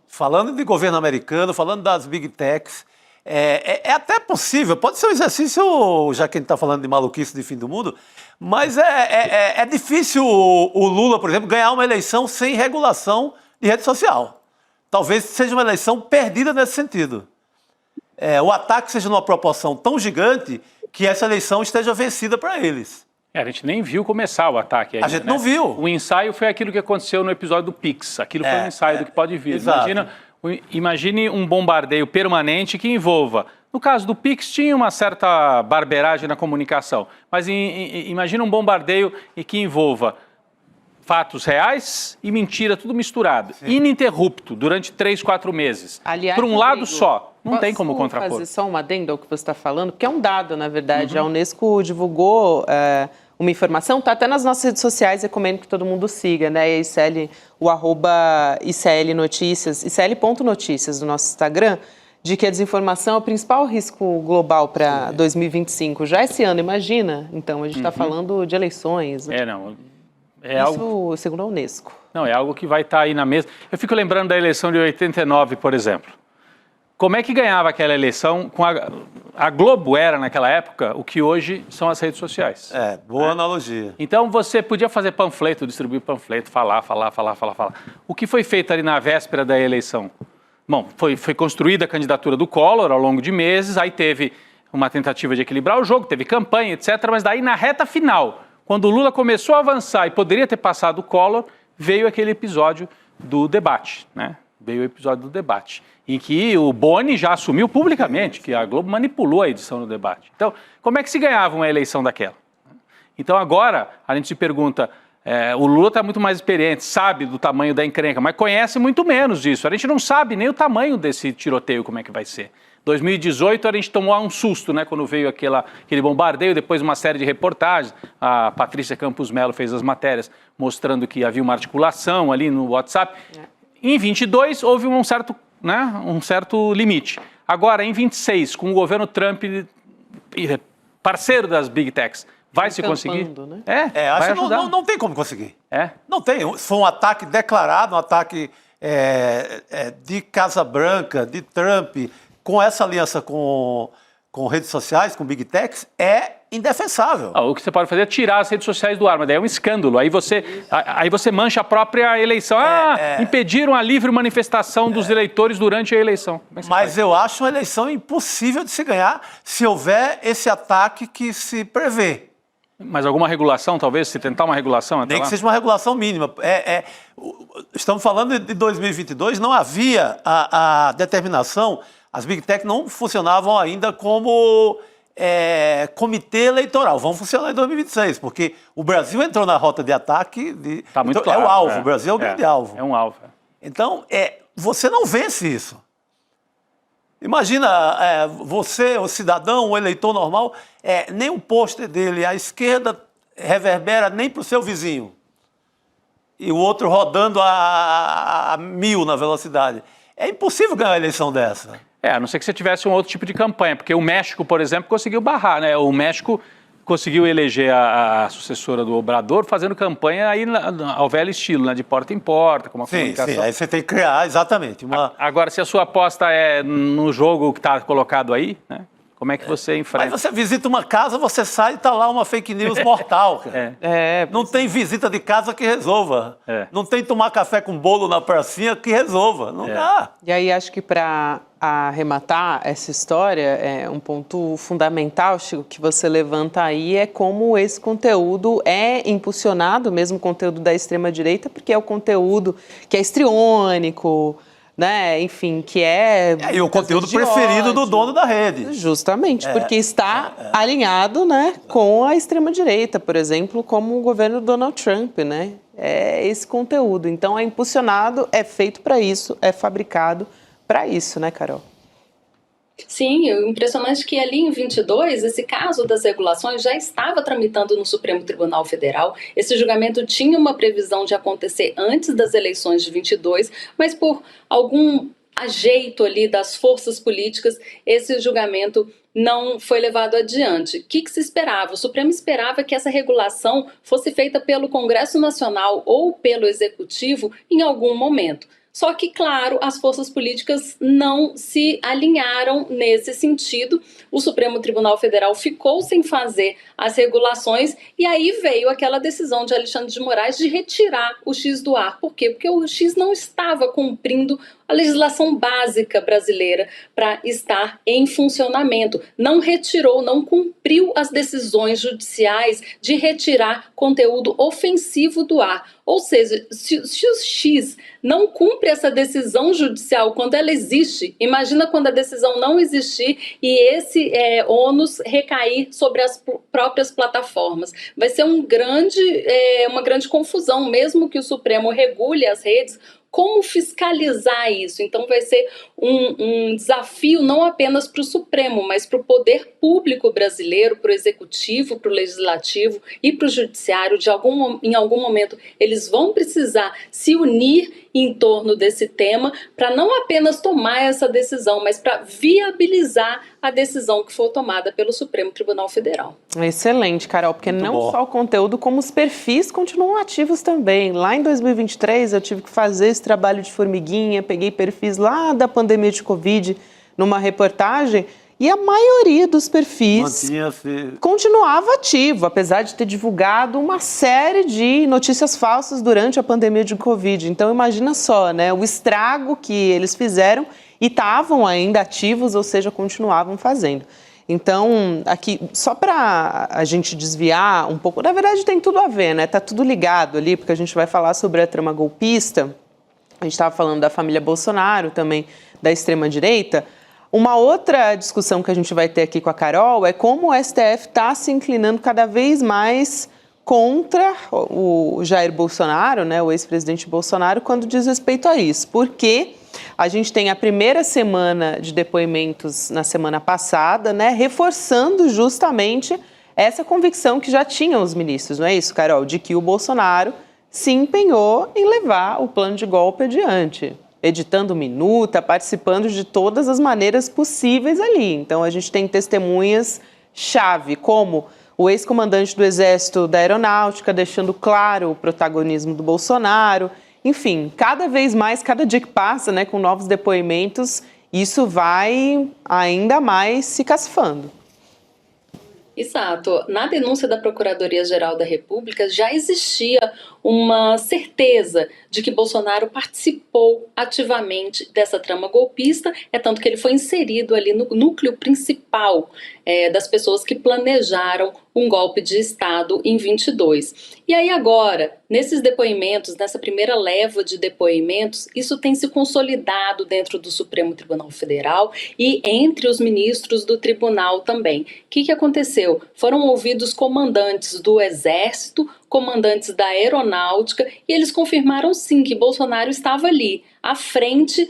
Falando de governo americano, falando das big techs, é até possível, pode ser um exercício, já que a gente está falando de maluquice de fim do mundo, mas é difícil o Lula, por exemplo, ganhar uma eleição sem regulação de rede social. Talvez seja uma eleição perdida nesse sentido. O ataque seja numa proporção tão gigante que essa eleição esteja vencida para eles. A gente nem viu começar o ataque ainda, a gente não viu. O ensaio foi aquilo que aconteceu no episódio do Pix. Aquilo foi um ensaio do que pode vir. Imagine um bombardeio permanente que envolva... No caso do Pix, tinha uma certa barbeiragem na comunicação. Mas imagine um bombardeio que envolva fatos reais e mentira, tudo misturado. Sim. Ininterrupto, durante 3, 4 meses. Aliás, por um lado só. Não tem como contrapor. Posso fazer só uma adenda ao que você está falando? Porque é um dado, na verdade. A Unesco divulgou uma informação, está até nas nossas redes sociais, recomendo que todo mundo siga, né? O @ICL Notícias, ICL.notícias do nosso Instagram, de que a desinformação é o principal risco global para 2025. Já esse ano, imagina? Então, a gente está falando de eleições. Isso algo, segundo a Unesco. Não, é algo que vai estar aí na mesa. Eu fico lembrando da eleição de 89, por exemplo. Como é que ganhava aquela eleição? A Globo era, naquela época, o que hoje são as redes sociais. Boa analogia. Então, você podia fazer panfleto, distribuir panfleto, falar. O que foi feito ali na véspera da eleição? Bom, foi construída a candidatura do Collor ao longo de meses, aí teve uma tentativa de equilibrar o jogo, teve campanha, etc. Mas daí, na reta final, quando o Lula começou a avançar e poderia ter passado o Collor, veio aquele episódio do debate, né? Veio o episódio do debate, em que o Boni já assumiu publicamente que a Globo manipulou a edição do debate. Então, como é que se ganhava uma eleição daquela? Então, agora, a gente se pergunta, o Lula está muito mais experiente, sabe do tamanho da encrenca, mas conhece muito menos disso. A gente não sabe nem o tamanho desse tiroteio, como é que vai ser. 2018, a gente tomou um susto, né, quando veio aquele bombardeio, depois uma série de reportagens. A Patrícia Campos Melo fez as matérias mostrando que havia uma articulação ali no WhatsApp. Em 22, houve um certo limite. Agora, em 26, com o governo Trump, parceiro das Big Techs, vai se conseguir? Né? Acho que não tem como conseguir. Não tem. Foi um ataque declarado, um ataque de Casa Branca, de Trump, com essa aliança com redes sociais, com Big Techs, é indefensável. O que você pode fazer é tirar as redes sociais do ar, mas daí é um escândalo. Aí você mancha a própria eleição. Impediram a livre manifestação dos eleitores durante a eleição. Mas eu acho uma eleição impossível de se ganhar se houver esse ataque que se prevê. Mas alguma regulação, talvez, se tentar uma regulação? Nem que seja uma regulação mínima. Estamos falando de 2022, não havia a determinação, as Big Tech não funcionavam ainda como comitê eleitoral. Vão funcionar em 2026, porque o Brasil entrou na rota de ataque. Tá muito então, claro, é o alvo, o Brasil é o grande alvo. É um alvo. Então, você não vence isso. Imagina você, o cidadão, o eleitor normal, nem o pôster dele à esquerda reverbera nem para o seu vizinho. E o outro rodando a 1000 na velocidade. É impossível ganhar uma eleição dessa. A não ser que você tivesse um outro tipo de campanha, porque o México, por exemplo, conseguiu barrar, né? O México conseguiu eleger a sucessora do Obrador fazendo campanha aí ao velho estilo, né? De porta em porta, com uma comunicação. Sim, aí você tem que criar, exatamente. Agora, se a sua aposta é no jogo que está colocado aí, né? Como é que você enfrenta? Aí você visita uma casa, você sai e está lá uma fake news mortal. Cara. Não tem visita de casa que resolva. Não tem tomar café com bolo na pracinha que resolva. Não dá. E aí acho que para arrematar essa história, um ponto fundamental, Chico, que você levanta aí é como esse conteúdo é impulsionado, mesmo o conteúdo da extrema-direita, porque é o conteúdo que é histriônico, né? Enfim, que e o conteúdo preferido do dono da rede. Justamente, porque está alinhado, né, com a extrema-direita, por exemplo, como o governo Donald Trump, né? É esse conteúdo. Então, é impulsionado, é feito para isso, é fabricado para isso, né, Carol? Sim, o impressionante é que ali em 22, esse caso das regulações já estava tramitando no Supremo Tribunal Federal. Esse julgamento tinha uma previsão de acontecer antes das eleições de 22, mas por algum ajeito ali das forças políticas, esse julgamento não foi levado adiante. O que se esperava? O Supremo esperava que essa regulação fosse feita pelo Congresso Nacional ou pelo Executivo em algum momento. Só que, claro, as forças políticas não se alinharam nesse sentido. O Supremo Tribunal Federal ficou sem fazer as regulações e aí veio aquela decisão de Alexandre de Moraes de retirar o X do ar. Por quê? Porque o X não estava cumprindo a legislação básica brasileira para estar em funcionamento. Não retirou, não cumpriu as decisões judiciais de retirar conteúdo ofensivo do ar. Ou seja, se o X não cumpre essa decisão judicial quando ela existe, imagina quando a decisão não existir e esse ônus recair sobre as próprias plataformas. Vai ser uma grande confusão, mesmo que o Supremo regule as redes. Como fiscalizar isso? Então vai ser um desafio não apenas para o Supremo, mas para o poder público brasileiro, para o Executivo, para o Legislativo e para o Judiciário. Em algum momento eles vão precisar se unir em torno desse tema para não apenas tomar essa decisão, mas para viabilizar a decisão que for tomada pelo Supremo Tribunal Federal. Excelente, Carol, porque não só o conteúdo, como os perfis continuam ativos também. Lá em 2023 eu tive que fazer esse trabalho de formiguinha, peguei perfis lá da pandemia de Covid numa reportagem e a maioria dos perfis continuava ativo, apesar de ter divulgado uma série de notícias falsas durante a pandemia de Covid. Então imagina só, né, o estrago que eles fizeram e estavam ainda ativos, ou seja, continuavam fazendo. Então, aqui, só para a gente desviar um pouco, na verdade tem tudo a ver, né? Tá tudo ligado ali, porque a gente vai falar sobre a trama golpista, a gente estava falando da família Bolsonaro, também da extrema-direita. Uma outra discussão que a gente vai ter aqui com a Carol é como o STF está se inclinando cada vez mais contra o Jair Bolsonaro, né, o ex-presidente Bolsonaro, quando diz respeito a isso. Porque a gente tem a primeira semana de depoimentos na semana passada, né, reforçando justamente essa convicção que já tinham os ministros, não é isso, Carol? De que o Bolsonaro se empenhou em levar o plano de golpe adiante, editando minuta, participando de todas as maneiras possíveis ali. Então, a gente tem testemunhas-chave, como o ex-comandante do Exército da Aeronáutica, deixando claro o protagonismo do Bolsonaro. Enfim, cada vez mais, cada dia que passa, né, com novos depoimentos, isso vai ainda mais se cacifando. Exato. Na denúncia da Procuradoria-Geral da República já existia uma certeza de que Bolsonaro participou ativamente dessa trama golpista, é tanto que ele foi inserido ali no núcleo principal das pessoas que planejaram um golpe de Estado em 22. E aí agora, nesses depoimentos, nessa primeira leva de depoimentos, isso tem se consolidado dentro do Supremo Tribunal Federal e entre os ministros do tribunal também. O que aconteceu? Foram ouvidos comandantes do Exército, comandantes da Aeronáutica, e eles confirmaram sim que Bolsonaro estava ali, à frente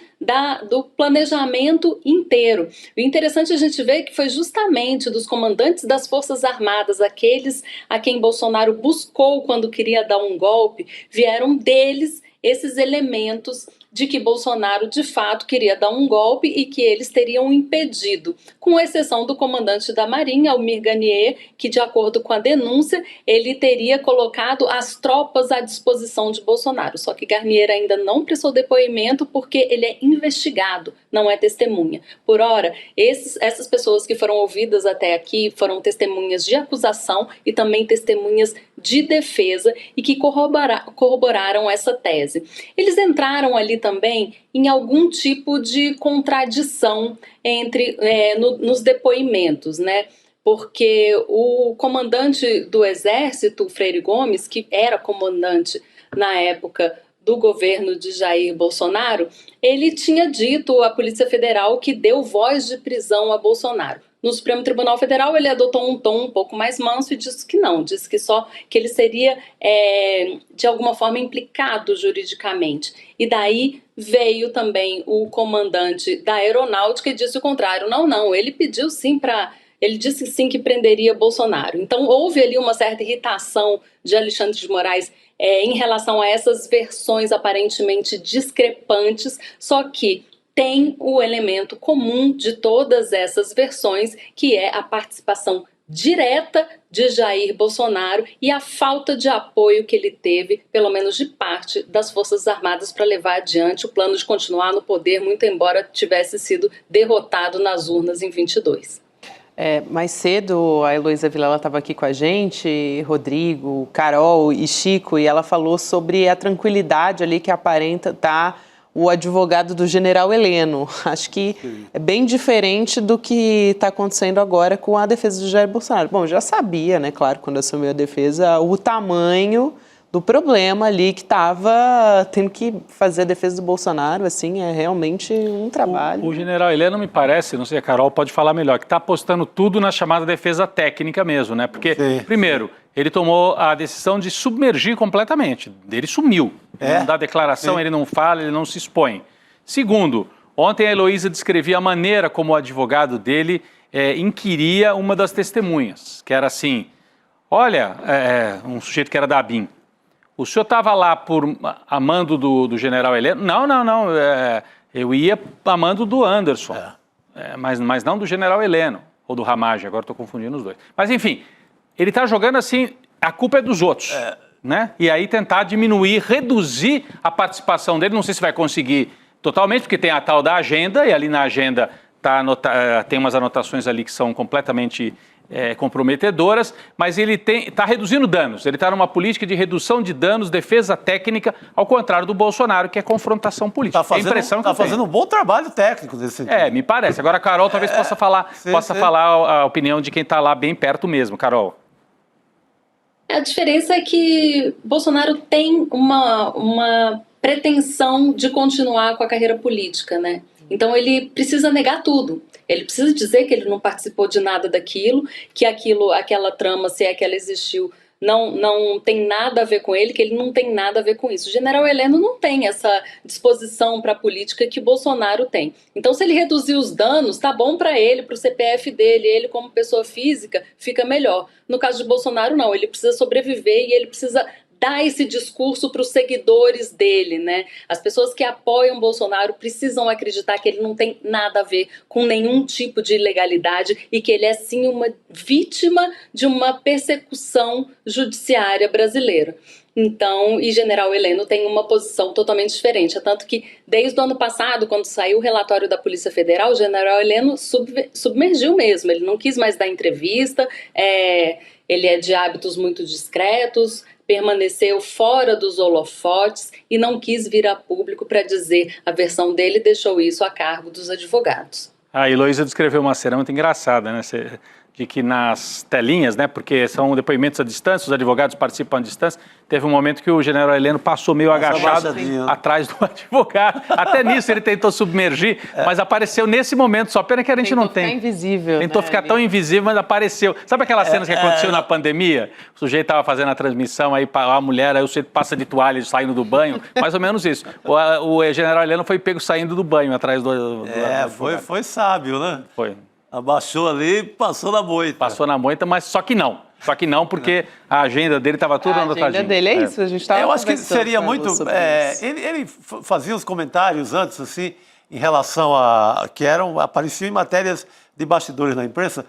do planejamento inteiro. O interessante é a gente ver que foi justamente dos comandantes das Forças Armadas, aqueles a quem Bolsonaro buscou quando queria dar um golpe, vieram deles esses elementos de que Bolsonaro de fato queria dar um golpe e que eles teriam impedido, com exceção do comandante da Marinha, Almir Garnier, que de acordo com a denúncia, ele teria colocado as tropas à disposição de Bolsonaro. Só que Garnier ainda não prestou depoimento porque ele é investigado, não é testemunha. Por ora, essas pessoas que foram ouvidas até aqui foram testemunhas de acusação e também testemunhas de defesa e que corroboraram essa tese. Eles entraram ali também em algum tipo de contradição nos depoimentos, né? Porque o comandante do Exército, Freire Gomes, que era comandante na época do governo de Jair Bolsonaro, ele tinha dito à Polícia Federal que deu voz de prisão a Bolsonaro. No Supremo Tribunal Federal ele adotou um tom um pouco mais manso e disse que não, disse que ele seria de alguma forma implicado juridicamente. E daí veio também o comandante da Aeronáutica e disse o contrário. Não, ele pediu sim ele disse sim que prenderia Bolsonaro. Então houve ali uma certa irritação de Alexandre de Moraes em relação a essas versões aparentemente discrepantes, só que tem o elemento comum de todas essas versões, que é a participação direta de Jair Bolsonaro e a falta de apoio que ele teve, pelo menos de parte das Forças Armadas, para levar adiante o plano de continuar no poder, muito embora tivesse sido derrotado nas urnas em 22. Mais cedo, a Heloísa Vilela estava aqui com a gente, Rodrigo, Carol e Chico, e ela falou sobre a tranquilidade ali que aparenta estar o advogado do general Heleno. Acho que é bem diferente do que está acontecendo agora com a defesa de Jair Bolsonaro. Bom, já sabia, né, claro, quando assumiu a defesa, o tamanho do problema ali que estava tendo que fazer a defesa do Bolsonaro, assim, é realmente um trabalho. O general Heleno me parece, não sei, a Carol pode falar melhor, que está apostando tudo na chamada defesa técnica mesmo, né? Porque, primeiro, ele tomou a decisão de submergir completamente, ele sumiu. Ele não dá declaração, ele não fala, ele não se expõe. Segundo, ontem a Heloísa descrevia a maneira como o advogado dele inquiria uma das testemunhas, que era assim, olha, um sujeito que era da ABIN, o senhor estava lá a mando do general Heleno? Não, eu ia a mando do Anderson, mas não do general Heleno, ou do Ramagem, agora estou confundindo os dois. Mas enfim, ele está jogando assim, a culpa é dos outros, né? E aí tentar diminuir, reduzir a participação dele, não sei se vai conseguir totalmente, porque tem a tal da agenda, e ali na agenda tem umas anotações ali que são completamente comprometedoras, mas ele está reduzindo danos, ele está numa política de redução de danos, defesa técnica, ao contrário do Bolsonaro, que é confrontação política. Está fazendo um bom trabalho técnico nesse sentido. Me parece. Agora a Carol talvez possa falar a opinião de quem está lá bem perto mesmo. Carol. A diferença é que Bolsonaro tem uma pretensão de continuar com a carreira política, né? Então ele precisa negar tudo. Ele precisa dizer que ele não participou de nada daquilo, que aquela trama, se é que ela existiu, não tem nada a ver com ele, que ele não tem nada a ver com isso. O general Heleno não tem essa disposição para a política que Bolsonaro tem. Então, se ele reduzir os danos, tá bom para ele, para o CPF dele, ele como pessoa física, fica melhor. No caso de Bolsonaro, não. Ele precisa sobreviver e ele precisa dar esse discurso para os seguidores dele, né? As pessoas que apoiam Bolsonaro precisam acreditar que ele não tem nada a ver com nenhum tipo de ilegalidade e que ele é sim uma vítima de uma persecução judiciária brasileira. Então, e general Heleno tem uma posição totalmente diferente. É tanto que, desde o ano passado, quando saiu o relatório da Polícia Federal, o general Heleno submergiu mesmo. Ele não quis mais dar entrevista, ele é de hábitos muito discretos, permaneceu fora dos holofotes e não quis vir a público para dizer a versão dele e deixou isso a cargo dos advogados. A Heloísa descreveu uma cena muito engraçada, né? De que nas telinhas, né? Porque são depoimentos à distância, os advogados participam à distância. Teve um momento que o general Heleno passou meio agachado atrás do advogado. Até nisso ele tentou submergir, mas apareceu nesse momento. Só pena que a gente não tem. Tentou ficar invisível. Tentou ficar tão invisível, mas apareceu. Sabe aquelas cenas que aconteceu na pandemia? O sujeito estava fazendo a transmissão, aí a mulher, aí o sujeito passa de toalha saindo do banho. Mais ou menos isso. O general Heleno foi pego saindo do banho atrás do foi sábio, né? Foi. Abaixou ali e passou na moita. Passou na moita, mas só que não. Só que não, porque a agenda dele estava tudo anotadinho. A agenda dele é isso, a gente estava Eu acho que seria muito... ele fazia os comentários antes, assim, em relação a... que apareciam em matérias de bastidores na imprensa,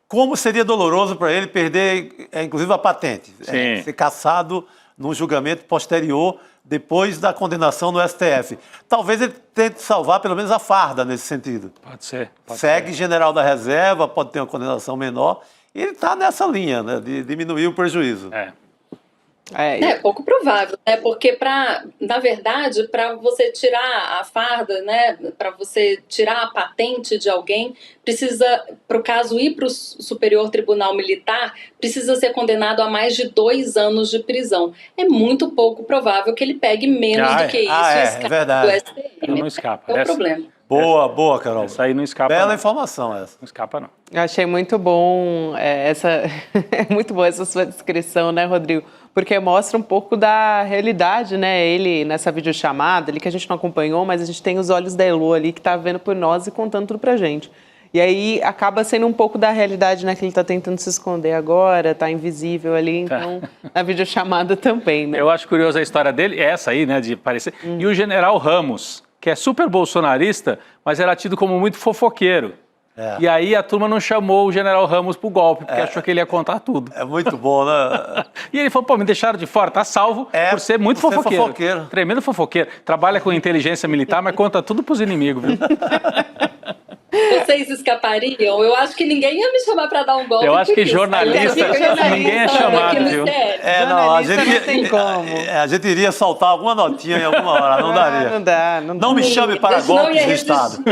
como seria doloroso para ele perder, inclusive, a patente. Ser cassado num julgamento posterior, depois da condenação no STF. Talvez ele tente salvar pelo menos a farda nesse sentido. Pode ser. Segue general da reserva, pode ter uma condenação menor. E ele está nessa linha, né, de diminuir o prejuízo. É pouco provável, né? Porque, na verdade, para você tirar a farda, né, para você tirar a patente de alguém, precisa, para o caso ir para o Superior Tribunal Militar, precisa ser condenado a mais de 2 anos de prisão. É muito pouco provável que ele pegue menos do que isso e escape do STM. Não escapa. É o problema. Boa, Carol. Essa aí não escapa. Bela informação essa. Não escapa, não. Eu achei muito bom muito boa essa sua descrição, né, Rodrigo? Porque mostra um pouco da realidade, né? Ele, nessa videochamada ali, que a gente não acompanhou, mas a gente tem os olhos da Elo ali, que tá vendo por nós e contando tudo pra gente. E aí acaba sendo um pouco da realidade, né? Que ele tá tentando se esconder agora, tá invisível ali, então na videochamada também, né? Eu acho curiosa a história dele, essa aí, né, de parecer. E o general Ramos, que é super bolsonarista, mas era tido como muito fofoqueiro. E aí a turma não chamou o general Ramos pro golpe, porque achou que ele ia contar tudo. É muito bom, né? E ele falou, pô, me deixaram de fora, tá salvo por ser muito fofoqueiro. Tremendo fofoqueiro. Trabalha com inteligência militar, mas conta tudo pros inimigos, viu? Vocês escapariam? Eu acho que ninguém ia me chamar para dar um golpe. Eu acho que jornalista, ninguém é chamado, viu? Não, a gente iria soltar alguma notinha em alguma hora, não daria. Não dá. Não me chame para golpes de Estado.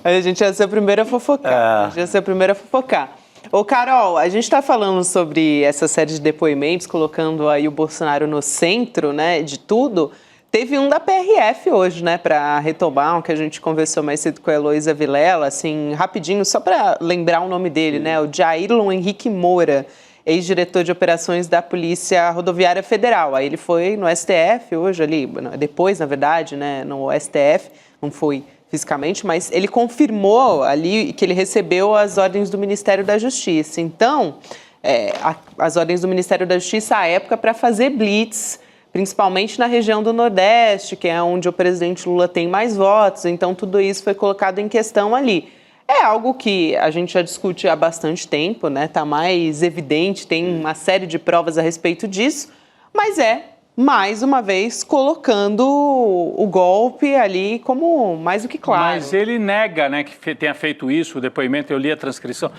A gente ia ser a primeira a fofocar. Ô, Carol, a gente está falando sobre essa série de depoimentos, colocando aí o Bolsonaro no centro, né, de tudo. Teve um da PRF hoje, né, para retomar, o que a gente conversou mais cedo com a Heloísa Vilela, assim, rapidinho, só para lembrar o nome dele, né, o Jairlon Henrique Moura, ex-diretor de operações da Polícia Rodoviária Federal. Aí ele foi no STF hoje ali, depois, na verdade, né, no STF, não foi fisicamente, mas ele confirmou ali que ele recebeu as ordens do Ministério da Justiça. Então, as ordens do Ministério da Justiça à época para fazer blitz, principalmente na região do Nordeste, que é onde o presidente Lula tem mais votos. Então, tudo isso foi colocado em questão ali. É algo que a gente já discute há bastante tempo, né? Está mais evidente, tem uma série de provas a respeito disso, mas mais uma vez, colocando o golpe ali como mais do que claro. Mas ele nega, né, que tenha feito isso, o depoimento, eu li a transcrição.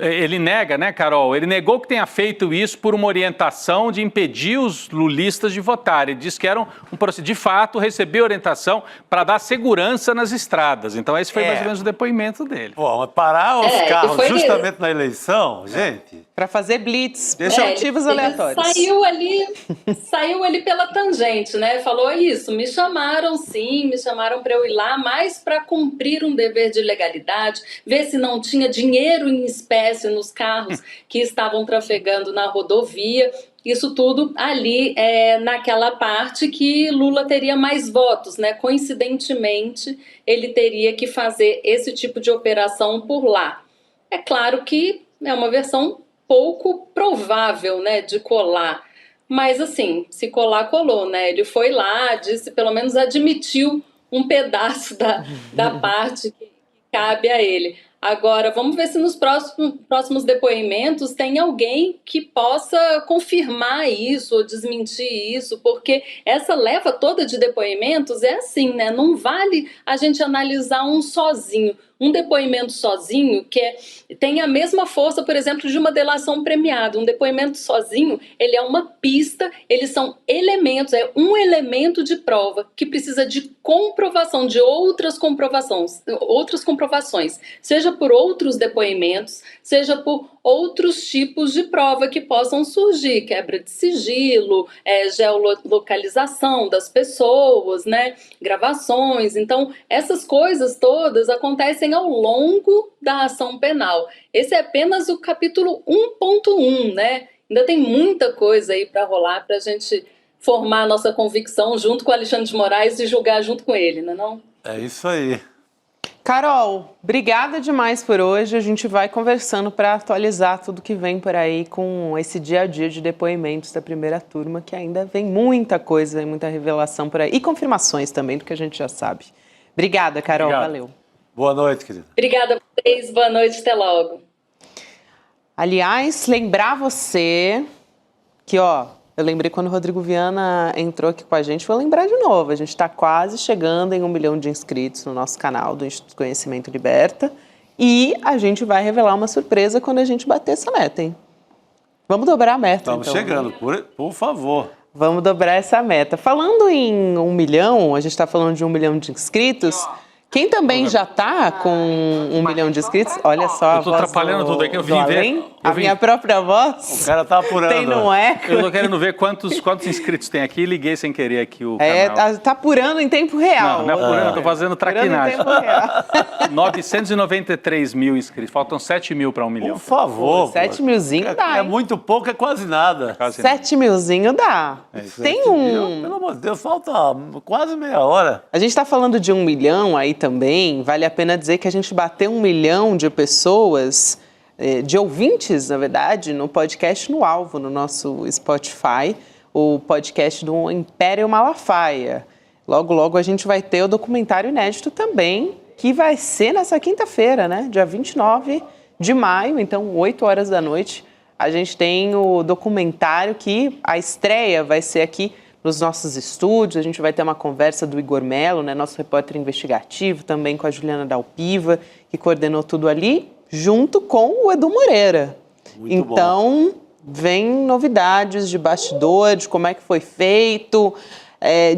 Ele nega, né, Carol? Ele negou que tenha feito isso por uma orientação de impedir os lulistas de votar. Ele disse que era um processo. De fato, recebeu orientação para dar segurança nas estradas. Então, esse foi mais ou menos o depoimento dele. Pô, mas parar os carros justamente na eleição, gente... Para fazer blitz, motivos aleatórios. Saiu ali pela tangente, né? Falou isso, me chamaram para eu ir lá, mas para cumprir um dever de legalidade, ver se não tinha dinheiro em espécie nos carros que estavam trafegando na rodovia. Isso tudo ali naquela parte que Lula teria mais votos, né? Coincidentemente, ele teria que fazer esse tipo de operação por lá. É claro que é uma versão pouco provável, né, de colar. Mas, assim, se colar, colou, né? Ele foi lá, disse, pelo menos admitiu um pedaço da parte que cabe a ele. Agora, vamos ver se nos próximos depoimentos tem alguém que possa confirmar isso ou desmentir isso, porque essa leva toda de depoimentos é assim, né? Não vale a gente analisar um sozinho. um depoimento sozinho tem a mesma força, por exemplo, de uma delação premiada. Um depoimento sozinho, ele é uma pista, eles são elementos, é um elemento de prova que precisa de comprovação, de outras comprovações, seja por outros depoimentos, seja por outros tipos de prova que possam surgir, quebra de sigilo, geolocalização das pessoas, né, gravações. Então, essas coisas todas acontecem ao longo da ação penal. Esse é apenas o capítulo 1.1, né? Ainda tem muita coisa aí para rolar para a gente formar a nossa convicção junto com o Alexandre de Moraes e julgar junto com ele, não é não? É isso aí. Carol, obrigada demais por hoje. A gente vai conversando para atualizar tudo que vem por aí com esse dia a dia de depoimentos da primeira turma, que ainda vem muita coisa, muita revelação por aí. E confirmações também do que a gente já sabe. Obrigada, Carol. Obrigado. Valeu. Boa noite, querida. Obrigada a vocês. Boa noite. Até logo. Aliás, lembrar você que, eu lembrei quando o Rodrigo Viana entrou aqui com a gente, vou lembrar de novo. A gente está quase chegando em 1 milhão de inscritos no nosso canal do Instituto Conhecimento Liberta. E a gente vai revelar uma surpresa quando a gente bater essa meta, hein? Vamos dobrar a meta, Estamos então. chegando, por favor. Vamos dobrar essa meta. Falando em 1 milhão, a gente está falando de 1 milhão de inscritos. Quem também já está com 1 milhão de inscritos, olha só a Eu tô voz atrapalhando tudo aqui, eu vim ver. além, a minha própria voz. O cara tá apurando. Tem no eco. Eu tô querendo ver quantos inscritos tem aqui. Liguei sem querer aqui o canal. Tá apurando em tempo real. Não é apurando, eu tô fazendo traquinagem. Apurando em tempo real. 993 mil inscritos. Faltam 7 mil para 1 milhão. Por favor. 7 milzinho dá, É hein? muito pouco, é quase nada. 7 milzinho dá. Tem Pelo amor de Deus, falta quase meia hora. A gente está falando de 1 milhão aí também. Vale a pena dizer que a gente bateu 1 milhão de pessoas, de ouvintes, na verdade, no podcast No Alvo, no nosso Spotify, o podcast do Império Malafaia. Logo, logo a gente vai ter o documentário inédito também, que vai ser nessa quinta-feira, né? Dia 29 de maio, então 8 horas da noite. A gente tem o documentário que a estreia vai ser aqui nos nossos estúdios. A gente vai ter uma conversa do Igor Melo, né, nosso repórter investigativo, também com a Juliana Dalpiva, que coordenou tudo ali, junto com o Edu Moreira. Muito então, vem novidades de bastidor, de como é que foi feito,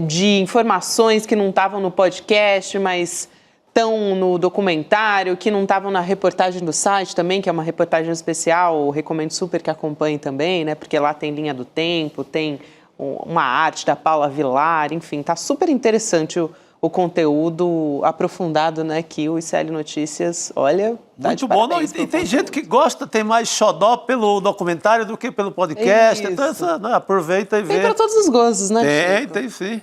de informações que não estavam no podcast, mas estão no documentário, que não estavam na reportagem do site também, que é uma reportagem especial. Eu recomendo super que acompanhe também, né, porque lá tem linha do tempo, tem uma arte da Paula Vilar, enfim, tá super interessante o conteúdo aprofundado, né, que o ICL Notícias, olha, tá muito bom. Não, e tem gente que gosta, tem mais xodó pelo documentário do que pelo podcast. Isso. Então, aproveita e vê. Tem para todos os gostos, né? Tem sim.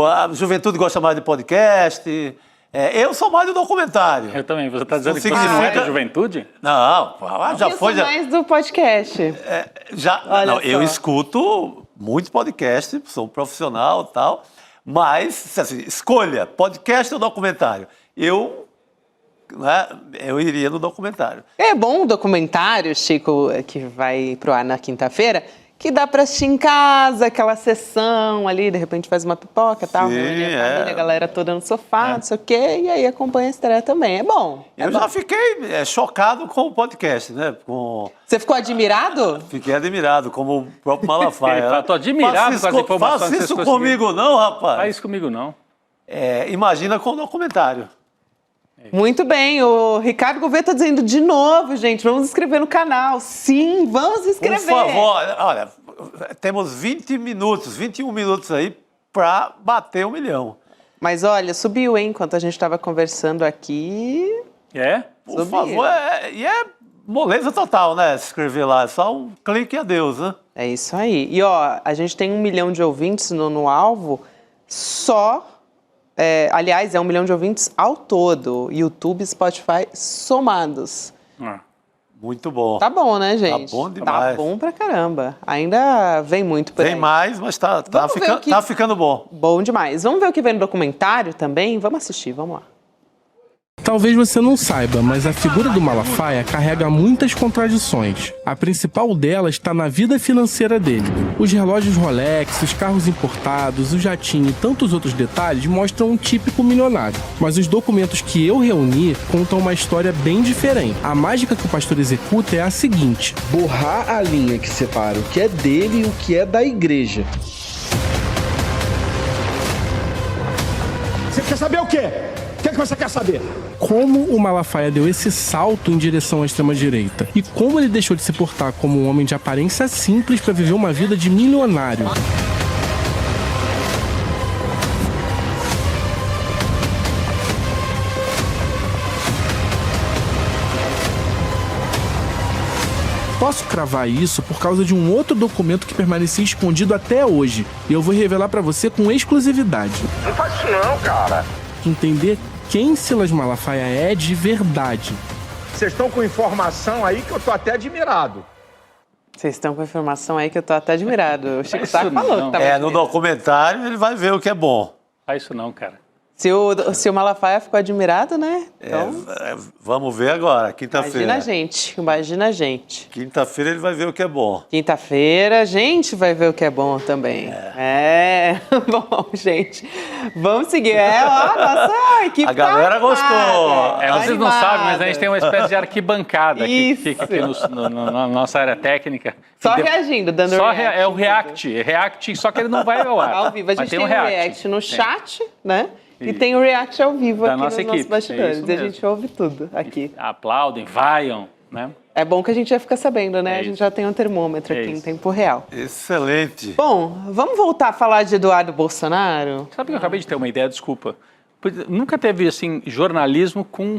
A juventude gosta mais de podcast. Eu sou mais do documentário. Eu também. Você está dizendo que significa... você não é da juventude? Não, já eu foi. Sou mais do podcast. Eu escuto muitos podcasts, sou um profissional e tal, mas, assim, escolha, podcast ou documentário. Eu iria no documentário. É bom o documentário, Chico, que vai pro ar na quinta-feira, que dá para assistir em casa, aquela sessão ali, de repente faz uma pipoca e tal, reúne a família, a galera toda no sofá, não sei o quê, e aí acompanha a estreia também. É bom. Eu já fiquei chocado com o podcast, né? Você ficou admirado? Fiquei admirado, como o próprio Malafaia. Estou admirado com as informações. Faça isso comigo não, rapaz. Faz isso comigo não. Imagina com o documentário. Muito bem, o Ricardo Gouveia está dizendo de novo, gente, vamos inscrever no canal. Sim, vamos inscrever. Por favor, olha, temos 21 minutos aí para bater 1 milhão. Mas olha, subiu, hein, enquanto a gente estava conversando aqui. Por favor, moleza total, né? Se inscrever lá, é só um clique e adeus, né? É isso aí. E a gente tem 1 milhão de ouvintes no Alvo, aliás, é 1 milhão de ouvintes ao todo, YouTube e Spotify somados. Muito bom. Tá bom, né, gente? Tá bom demais. Tá bom pra caramba. Ainda vem muito por aí. Vem mais, mas tá ficando bom. Bom demais. Vamos ver o que vem no documentário também? Vamos assistir, vamos lá. Talvez você não saiba, mas a figura do Malafaia carrega muitas contradições. A principal delas está na vida financeira dele. Os relógios Rolex, os carros importados, o jatinho e tantos outros detalhes mostram um típico milionário. Mas os documentos que eu reuni contam uma história bem diferente. A mágica que o pastor executa é a seguinte: borrar a linha que separa o que é dele e o que é da igreja. Você quer saber o quê? O que você quer saber? Como o Malafaia deu esse salto em direção à extrema-direita? E como ele deixou de se portar como um homem de aparência simples para viver uma vida de milionário? Posso cravar isso por causa de um outro documento que permanecia escondido até hoje. E eu vou revelar para você com exclusividade. Não faz isso não, cara. Entender quem Silas Malafaia é de verdade. Vocês estão com informação aí que eu tô até admirado. Vocês estão com informação aí que eu tô até admirado. O Chico Sá falou que tava no documentário ele vai ver o que é bom. Faz isso não, cara. Se o Malafaia ficou admirado, né? Então, vamos ver agora, quinta-feira. Imagina a gente. Quinta-feira ele vai ver o que é bom. Quinta-feira a gente vai ver o que é bom também. Bom, gente, vamos seguir. Nossa equipe a galera gostou. Vocês não sabem, mas a gente tem uma espécie de arquibancada que fica aqui na nossa área técnica. Só reagindo, dando react. É o react, só que ele não vai ao ar. Ao vivo. A gente tem um react no chat, né? E tem o react ao vivo aqui nos nossos bastidores. E a gente ouve tudo aqui. Aplaudem, vaiam, né? É bom que a gente já fica sabendo, né? A gente já tem um termômetro aqui em tempo real. Excelente. Bom, vamos voltar a falar de Eduardo Bolsonaro? Sabe que eu acabei de ter uma ideia, desculpa. Nunca teve, assim, jornalismo com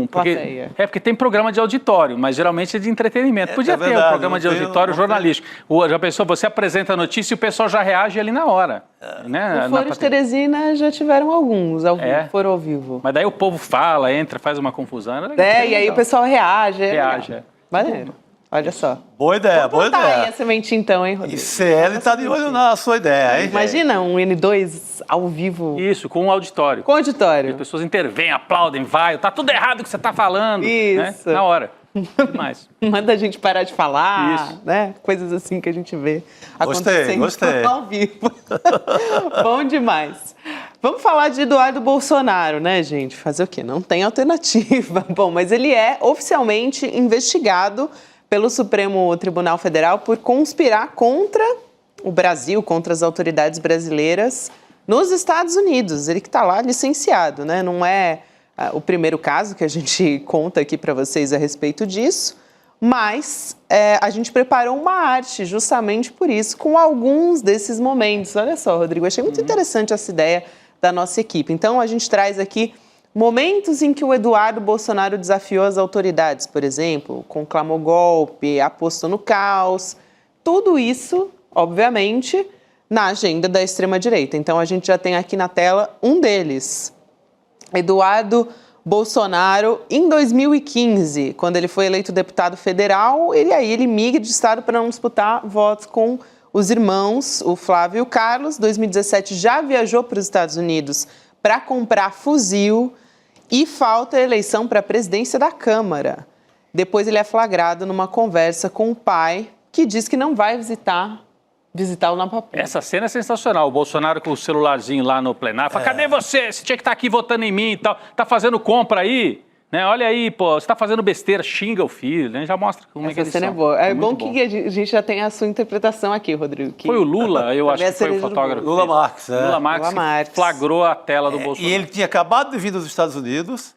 porque tem programa de auditório, mas geralmente é de entretenimento. Podia ter um programa de auditório jornalístico. Já pensou, você apresenta a notícia e o pessoal já reage ali na hora. Né? O Foro de Teresina já tiveram alguns ao vivo, foram ao vivo. Mas daí o povo fala, entra, faz uma confusão. E aí o pessoal reage. Maneiro. Olha só. Boa ideia, boa ideia. Aí a sementinha então, hein, Rodrigo? E CL tá de olho na sua ideia, hein? Imagina um N2 ao vivo. Isso, com um auditório. Com auditório. As pessoas intervêm, aplaudem, vai. Tá tudo errado o que você tá falando. Isso. Né? Na hora. Demais. Manda a gente parar de falar, né? Coisas assim que a gente vê acontecendo ao vivo. Bom demais. Vamos falar de Eduardo Bolsonaro, né, gente? Fazer o quê? Não tem alternativa. Bom, mas ele é oficialmente investigado pelo Supremo Tribunal Federal por conspirar contra o Brasil, contra as autoridades brasileiras nos Estados Unidos. Ele que está lá licenciado, né? Não é o primeiro caso que a gente conta aqui para vocês a respeito disso, mas a gente preparou uma arte justamente por isso, com alguns desses momentos. Olha só, Rodrigo, achei muito interessante essa ideia da nossa equipe. Então, a gente traz aqui momentos em que o Eduardo Bolsonaro desafiou as autoridades, por exemplo, conclamou golpe, apostou no caos. Tudo isso, obviamente, na agenda da extrema-direita. Então, a gente já tem aqui na tela um deles. Eduardo Bolsonaro, em 2015, quando ele foi eleito deputado federal, ele migra de estado para não disputar votos com os irmãos, o Flávio e o Carlos. Em 2017, já viajou para os Estados Unidos para comprar fuzil. E falta a eleição para a presidência da Câmara. Depois ele é flagrado numa conversa com o pai, que diz que não vai visitá-lo na Papuda. Essa cena é sensacional. O Bolsonaro com o celularzinho lá no plenário. Fala, cadê você? Você tinha que estar aqui votando em mim e tal. Tá fazendo compra aí? Né? Olha aí, pô, você tá fazendo besteira, xinga o filho, né? Já mostra como é que eles são. Essa cena é boa. É bom que a gente já tem a sua interpretação aqui, Rodrigo. Foi o Lula, eu acho que foi o fotógrafo. Lula Marques, Lula Marques flagrou a tela do Bolsonaro. E ele tinha acabado de vir dos Estados Unidos.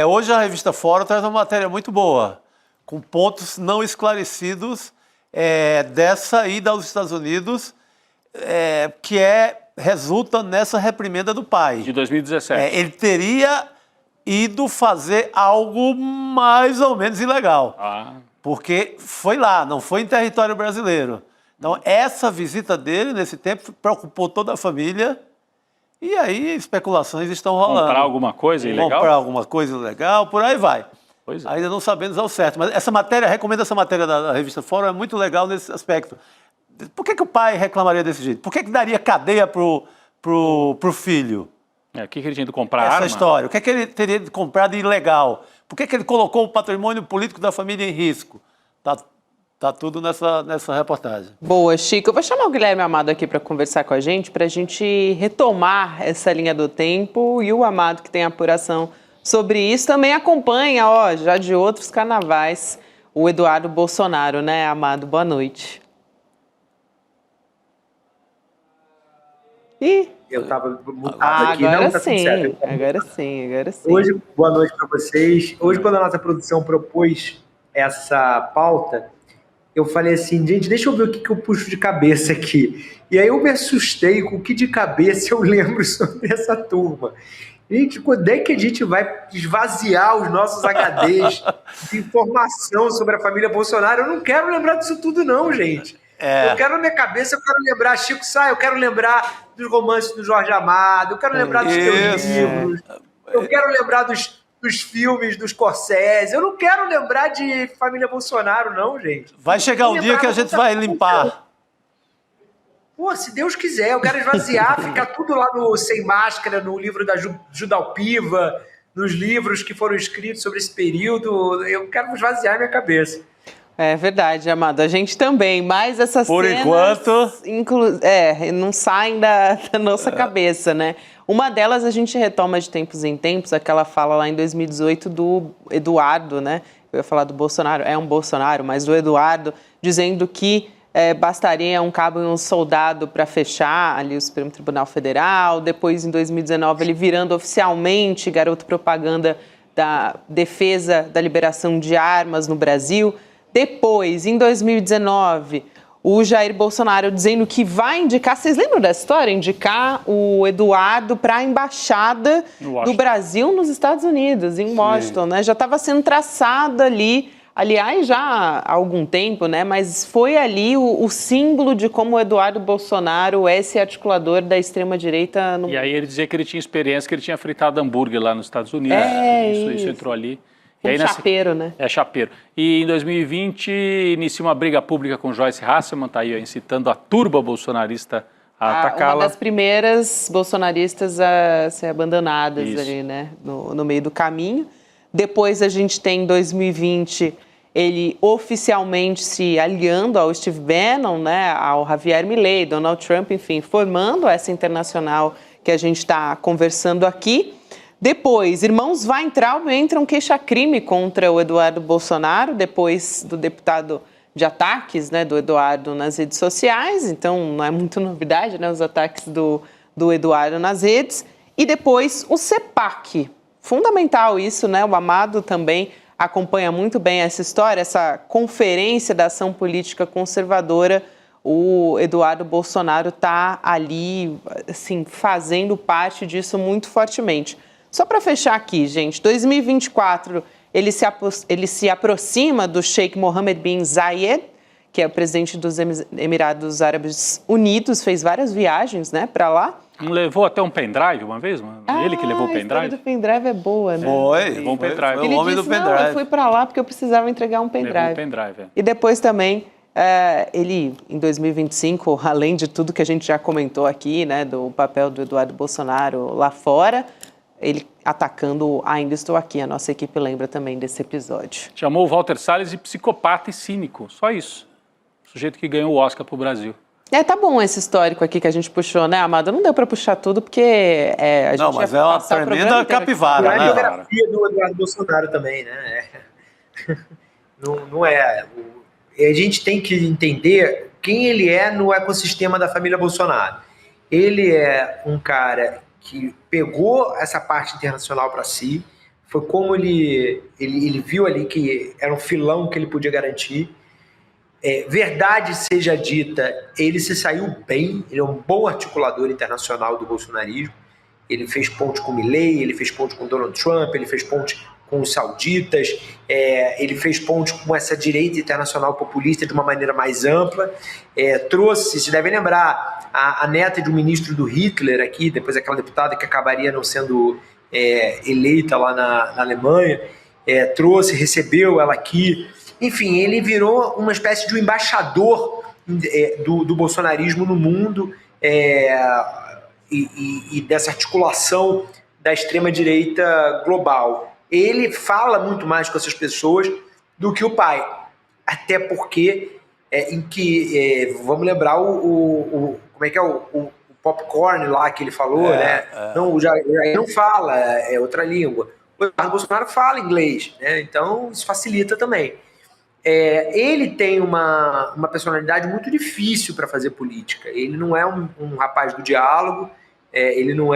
Hoje a revista Fora traz uma matéria muito boa, com pontos não esclarecidos dessa ida aos Estados Unidos, que resulta nessa reprimenda do pai. De 2017. Ele teria ido fazer algo mais ou menos ilegal. Porque foi lá, não foi em território brasileiro. Então, essa visita dele, nesse tempo, preocupou toda a família. E aí, especulações estão rolando. Comprar alguma coisa ilegal? Comprar alguma coisa ilegal, por aí vai. Pois é. Ainda não sabemos ao certo. Mas essa matéria, recomendo essa matéria da revista Fórum, é muito legal nesse aspecto. Por que o pai reclamaria desse jeito? Por que daria cadeia pro filho? O que ele tinha de comprar essa arma? história. O que ele teria de comprar de ilegal? Por que ele colocou o patrimônio político da família em risco? Tá tudo nessa reportagem. Boa, Chico. Eu vou chamar o Guilherme Amado aqui para conversar com a gente retomar essa linha do tempo, e o Amado, que tem apuração sobre isso, também acompanha, já de outros carnavais, o Eduardo Bolsonaro, né, Amado? Boa noite. Eu estava mutado aqui. Agora não, tá sim, tudo certo. agora sim. Hoje, boa noite para vocês. Hoje, quando a nossa produção propôs essa pauta, eu falei assim, gente, deixa eu ver o que eu puxo de cabeça aqui. E aí eu me assustei com o que de cabeça eu lembro sobre essa turma. Gente, quando é que a gente vai esvaziar os nossos HDs de informação sobre a família Bolsonaro? Eu não quero lembrar disso tudo não, gente. Eu quero na minha cabeça, eu quero lembrar Chico Sá, eu quero lembrar dos romances do Jorge Amado, eu quero lembrar dos teus livros, eu quero lembrar dos filmes do Scorsese, eu não quero lembrar de família Bolsonaro não, gente. Vai chegar um dia que a gente vai limpar. Pô, se Deus quiser, eu quero esvaziar, ficar tudo lá no Sem Máscara, no livro da Judalpiva, nos livros que foram escritos sobre esse período, eu quero esvaziar minha cabeça. É verdade, Amado. A gente também, mas essas Por cenas... enquanto... não saem da nossa cabeça, né? Uma delas a gente retoma de tempos em tempos, aquela fala lá em 2018 do Eduardo, né? Eu ia falar do Bolsonaro, é um Bolsonaro, mas do Eduardo, dizendo que bastaria um cabo e um soldado para fechar ali o Supremo Tribunal Federal. Depois, em 2019, ele virando oficialmente garoto propaganda da defesa da liberação de armas no Brasil. Depois, em 2019, o Jair Bolsonaro dizendo que vai indicar, vocês lembram dessa história? Indicar o Eduardo para a embaixada do Brasil nos Estados Unidos, em Washington, né? Já estava sendo traçada ali, aliás, já há algum tempo, né? Mas foi ali o símbolo de como o Eduardo Bolsonaro é esse articulador da extrema-direita. E aí ele dizia que ele tinha experiência, que ele tinha fritado hambúrguer lá nos Estados Unidos. Isso entrou ali. E aí, chapeiro, né? Chapeiro. E em 2020 inicia uma briga pública com Joyce Hasselman, tá aí incitando a turba bolsonarista a atacá-la. Uma das primeiras bolsonaristas a ser abandonadas ali, né? No meio do caminho. Depois a gente tem, em 2020, ele oficialmente se aliando ao Steve Bannon, né? Ao Javier Milei, Donald Trump, enfim, formando essa internacional que a gente está conversando aqui. Depois, irmãos Weintraub entram queixa-crime contra o Eduardo Bolsonaro, depois do deputado de ataques, né, do Eduardo nas redes sociais. Então, não é muito novidade, né, os ataques do Eduardo nas redes. E depois, o CEPAC. Fundamental isso, né? O Amado também acompanha muito bem essa história, essa conferência da ação política conservadora. O Eduardo Bolsonaro está ali, assim, fazendo parte disso muito fortemente. Só para fechar aqui, gente, 2024 ele se aproxima do Sheikh Mohammed bin Zayed, que é o presidente dos Emirados Árabes Unidos, fez várias viagens, né, para lá. Levou até um pendrive uma vez, mano? Ele que levou o pendrive? A história do pendrive é boa, né? Levou um pendrive. Ele disse, não, eu fui para lá porque eu precisava entregar um pendrive. Levou um pendrive, E depois também, ele, em 2025, além de tudo que a gente já comentou aqui, né, do papel do Eduardo Bolsonaro lá fora, ele atacando Ainda Estou Aqui. A nossa equipe lembra também desse episódio. Chamou o Walter Salles de psicopata e cínico. Só isso. O sujeito que ganhou o Oscar pro Brasil. Tá bom esse histórico aqui que a gente puxou, né, Amado? Não deu para puxar tudo, porque a gente não, mas é uma tremenda capivara, né? A biografia do Eduardo Bolsonaro também, né? Não é... A gente tem que entender quem ele é no ecossistema da família Bolsonaro. Ele é um cara que pegou essa parte internacional para si, foi como ele viu ali que era um filão que ele podia garantir. Verdade seja dita, ele se saiu bem, ele é um bom articulador internacional do bolsonarismo, ele fez ponte com Milei, ele fez ponte com Donald Trump, ele fez ponte com os sauditas, ele fez ponte com essa direita internacional populista de uma maneira mais ampla, trouxe, se devem lembrar, a neta de um ministro do Hitler aqui, depois aquela deputada que acabaria não sendo eleita lá na Alemanha, recebeu ela aqui, enfim, ele virou uma espécie de um embaixador do bolsonarismo no mundo, e dessa articulação da extrema-direita global. Ele fala muito mais com essas pessoas do que o pai, até porque vamos lembrar como é que é o popcorn lá que ele falou, né? Não, o Jair não fala, é outra língua. O Eduardo Bolsonaro fala inglês, né? Então isso facilita também. Ele tem uma personalidade muito difícil para fazer política. Ele não é um rapaz do diálogo, ele não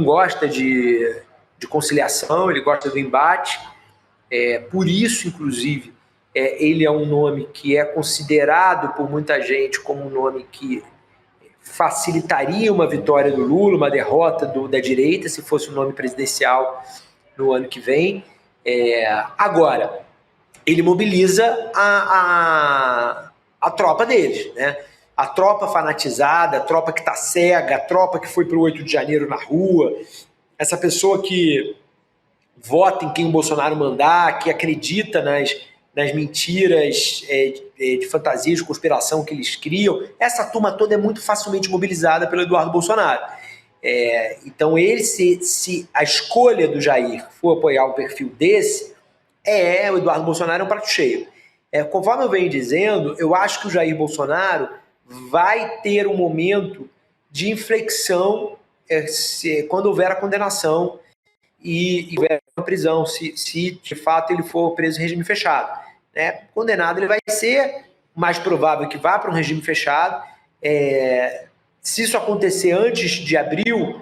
gosta de conciliação, ele gosta do embate. Por isso, inclusive, ele é um nome que é considerado por muita gente como um nome que facilitaria uma vitória do Lula, uma derrota da direita, se fosse um nome presidencial no ano que vem. Agora, ele mobiliza a tropa deles, né? A tropa fanatizada, a tropa que está cega, a tropa que foi para o 8 de janeiro na rua, essa pessoa que vota em quem o Bolsonaro mandar, que acredita nas mentiras de fantasia, de conspiração que eles criam, essa turma toda é muito facilmente mobilizada pelo Eduardo Bolsonaro. Então, se a escolha do Jair for apoiar um perfil desse, o Eduardo Bolsonaro é um prato cheio. Conforme eu venho dizendo, eu acho que o Jair Bolsonaro vai ter um momento de inflexão quando houver a condenação e houver a prisão, se de fato ele for preso em regime fechado. Condenado ele vai ser, mais provável que vá para um regime fechado. Se isso acontecer antes de abril,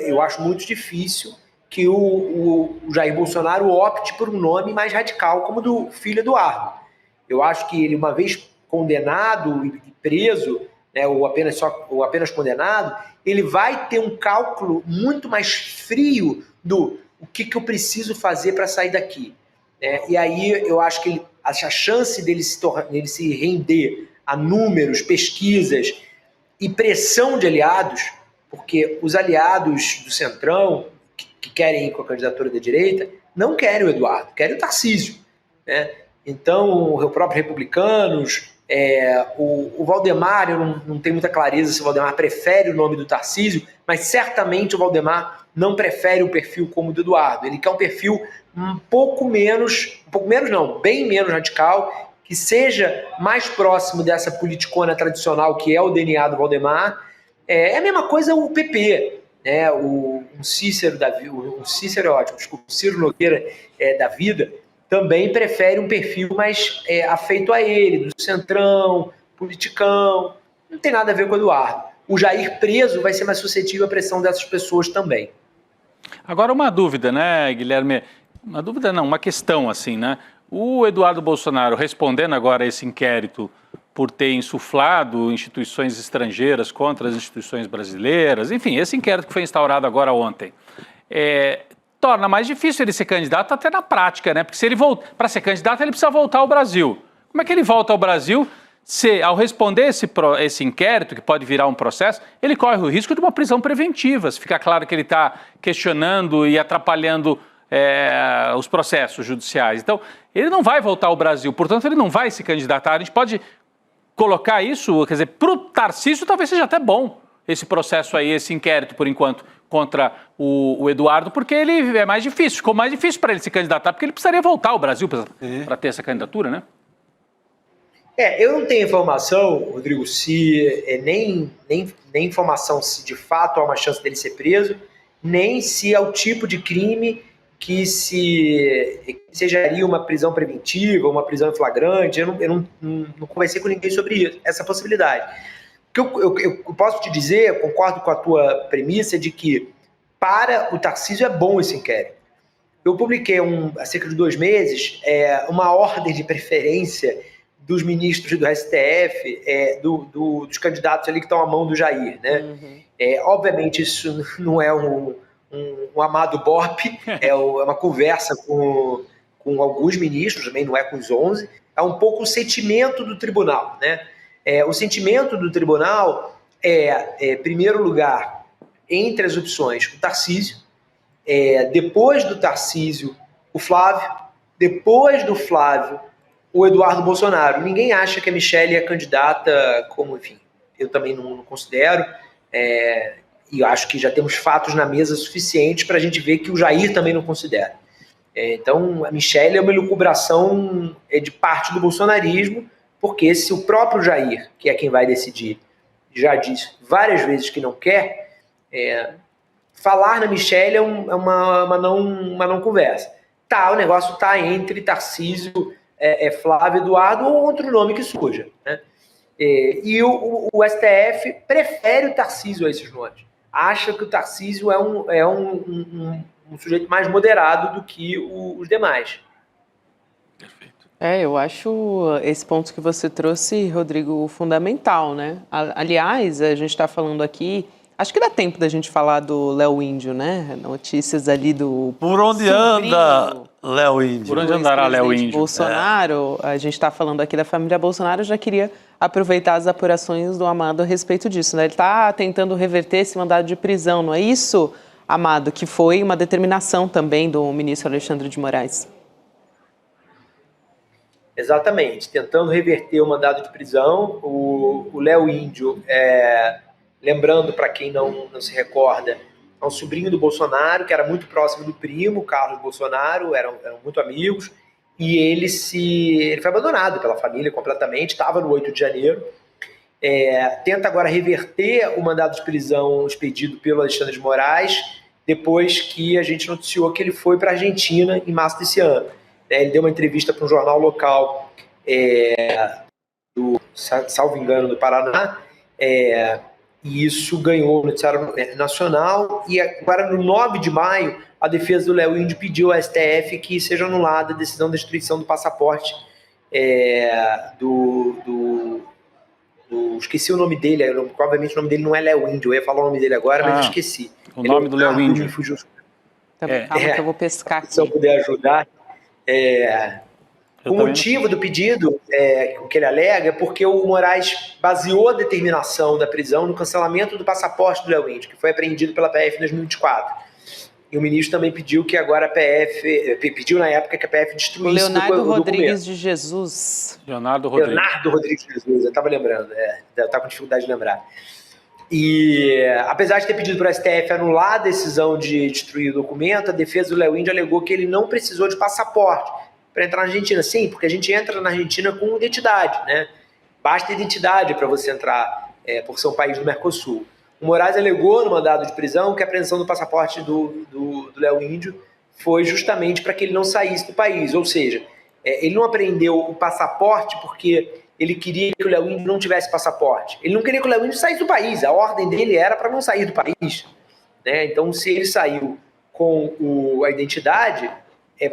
eu acho muito difícil que o Jair Bolsonaro opte por um nome mais radical, como o do filho Eduardo. Eu acho que ele, uma vez condenado e preso, ou apenas condenado, ele vai ter um cálculo muito mais frio do o que eu preciso fazer para sair daqui. E aí eu acho que a chance dele se render a números, pesquisas e pressão de aliados, porque os aliados do Centrão, que querem ir com a candidatura da direita, não querem o Eduardo, querem o Tarcísio. Então, os próprios republicanos, o Valdemar, eu não tenho muita clareza se o Valdemar prefere o nome do Tarcísio, mas certamente o Valdemar não prefere um perfil como o do Eduardo. Ele quer um perfil bem menos radical, que seja mais próximo dessa politicona tradicional que é o DNA do Valdemar. É a mesma coisa o PP, né? O Cícero é ótimo, desculpa, o Ciro Nogueira da vida também prefere um perfil mais afeito a ele, do centrão, politicão. Não tem nada a ver com o Eduardo. O Jair preso vai ser mais suscetível à pressão dessas pessoas também. Agora uma dúvida, né, Guilherme? Uma dúvida não, uma questão assim, né? O Eduardo Bolsonaro, respondendo agora a esse inquérito por ter insuflado instituições estrangeiras contra as instituições brasileiras, enfim, esse inquérito que foi instaurado agora ontem, torna mais difícil ele ser candidato até na prática, né? Porque se ele para ser candidato ele precisa voltar ao Brasil. Como é que ele volta ao Brasil se, ao responder esse inquérito, que pode virar um processo, ele corre o risco de uma prisão preventiva, se ficar claro que ele está questionando e atrapalhando os processos judiciais. Então, ele não vai voltar ao Brasil, portanto, ele não vai se candidatar. A gente pode colocar isso, quer dizer, para o Tarcísio talvez seja até bom esse processo aí, esse inquérito, por enquanto, contra o Eduardo, porque ele é mais difícil, ficou mais difícil para ele se candidatar, porque ele precisaria voltar ao Brasil para ter essa candidatura, né? Eu não tenho informação, Rodrigo, nem informação se de fato há uma chance dele ser preso, nem se é o tipo de crime que sejaria uma prisão preventiva, uma prisão em flagrante. Eu não conversei com ninguém sobre isso, essa possibilidade. O que eu posso te dizer, eu concordo com a tua premissa de que para o Tarcísio é bom esse inquérito. Eu publiquei há cerca de 2 meses uma ordem de preferência dos ministros do STF, dos candidatos ali que estão à mão do Jair, né? Uhum. Obviamente isso não é um amado BOP, é uma conversa com alguns ministros, também não é com os 11, é um pouco o sentimento do tribunal, né? O sentimento do tribunal em primeiro lugar, entre as opções, o Tarcísio, depois do Tarcísio, o Flávio, depois do Flávio, o Eduardo Bolsonaro. Ninguém acha que a Michelle é candidata como, enfim, eu também não considero, E eu acho que já temos fatos na mesa suficientes para a gente ver que o Jair também não considera. Então, a Michelle é uma elucubração de parte do bolsonarismo, porque se o próprio Jair, que é quem vai decidir, já disse várias vezes que não quer, falar na Michelle é uma não conversa. O negócio está entre Tarcísio, Flávio Eduardo ou outro nome que surja, né? E o STF prefere o Tarcísio a esses nomes. Acha que o Tarcísio é um sujeito mais moderado do que os demais. Eu acho esse ponto que você trouxe, Rodrigo, fundamental, né? Aliás, a gente está falando aqui, acho que dá tempo da gente falar do Léo Índio, né? Notícias ali do... Por onde anda Léo Índio? Por onde andará Léo Índio? Bolsonaro, a gente está falando aqui da família Bolsonaro, eu já queria aproveitar as apurações do Amado a respeito disso, né? Ele está tentando reverter esse mandado de prisão, não é isso, Amado? Que foi uma determinação também do ministro Alexandre de Moraes. Exatamente, tentando reverter o mandado de prisão. O Léo Índio, lembrando para quem não se recorda, é um sobrinho do Bolsonaro, que era muito próximo do primo, Carlos Bolsonaro, eram muito amigos, e ele foi abandonado pela família completamente, estava no 8 de janeiro, tenta agora reverter o mandado de prisão expedido pelo Alexandre de Moraes, depois que a gente noticiou que ele foi para a Argentina em março desse ano. Ele deu uma entrevista para um jornal local, salvo engano, do Paraná, e isso ganhou o noticiário nacional, e agora no 9 de maio, a defesa do Léo Índio pediu ao STF que seja anulada a decisão de destruição do passaporte esqueci o nome dele, obviamente o nome dele não é Léo Índio, eu ia falar o nome dele agora, mas eu esqueci. O nome do Léo Índio. Calma que eu vou pescar aqui. Se eu puder ajudar. O motivo do pedido, o que ele alega, é porque o Moraes baseou a determinação da prisão no cancelamento do passaporte do Léo Índio, que foi apreendido pela PF em 2024. E o ministro também pediu que agora a PF, pediu na época que a PF destruísse o Leonardo documento. Rodrigues de Jesus. Leonardo Rodrigues de Jesus, eu estava lembrando, estava com dificuldade de lembrar. E apesar de ter pedido para o STF anular a decisão de destruir o documento, a defesa do Léo Índio alegou que ele não precisou de passaporte para entrar na Argentina. Sim, porque a gente entra na Argentina com identidade, né? Basta identidade para você entrar, por ser um país do Mercosul. O Moraes alegou no mandado de prisão que a apreensão do passaporte do Léo Índio foi justamente para que ele não saísse do país. Ou seja, ele não apreendeu o passaporte porque ele queria que o Léo Índio não tivesse passaporte. Ele não queria que o Léo Índio saísse do país. A ordem dele era para não sair do país, né? Então, se ele saiu com a identidade,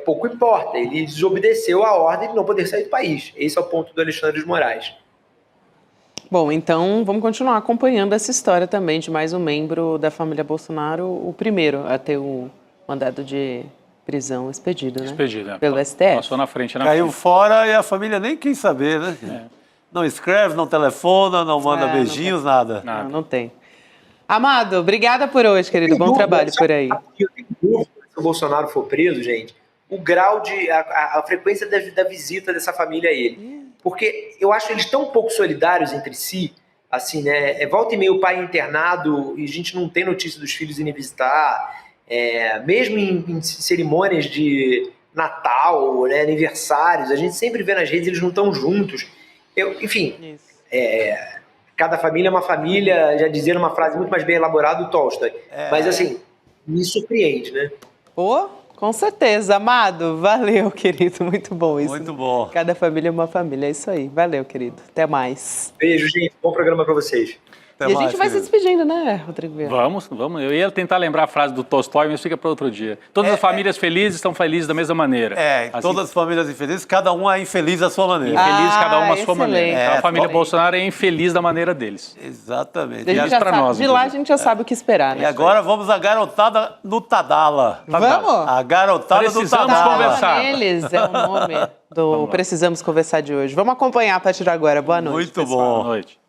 pouco importa. Ele desobedeceu a ordem de não poder sair do país. Esse é o ponto do Alexandre de Moraes. Bom, então vamos continuar acompanhando essa história também de mais um membro da família Bolsonaro, o primeiro a ter o mandado de prisão expedido, né? Expedido, pelo STF. Passou na frente. Caiu fora e a família nem quis saber, né? Não escreve, não telefona, não manda beijinhos, nada. Não tem. Amado, obrigada por hoje, querido. Bom trabalho por aí. Eu tenho dúvida, se o Bolsonaro for preso, gente, o grau de... a frequência da visita dessa família a ele. Porque eu acho eles tão pouco solidários entre si, assim, né? Volta e meia o pai é internado e a gente não tem notícia dos filhos irem visitar. Mesmo em cerimônias de Natal, né, aniversários, a gente sempre vê nas redes, eles não estão juntos. Enfim, cada família é uma família, já dizia uma frase muito mais bem elaborada do Tolstói. Mas assim, me surpreende, né? Com certeza, Amado. Valeu, querido. Muito bom isso. Muito bom. Cada família é uma família, é isso aí. Valeu, querido. Até mais. Beijo, gente. Bom programa para vocês. Até mais, a gente vai se despedindo, né, Rodrigo? Vamos. Eu ia tentar lembrar a frase do Tolstói, mas fica para outro dia. Todas as famílias felizes estão felizes da mesma maneira. Assim, todas as famílias infelizes, cada um é infeliz à sua maneira. Infeliz, cada uma à sua maneira. Então, a família Bolsonaro é infeliz da maneira deles. Exatamente. De lá a gente já sabe o que esperar, né? E agora vamos à garotada do Tadala. Vamos? A garotada do Tadala. Precisamos conversar. Eles é o nome do Precisamos Conversar de hoje. Vamos acompanhar a partir de agora. Boa noite, Muito pessoal. bom. Boa noite.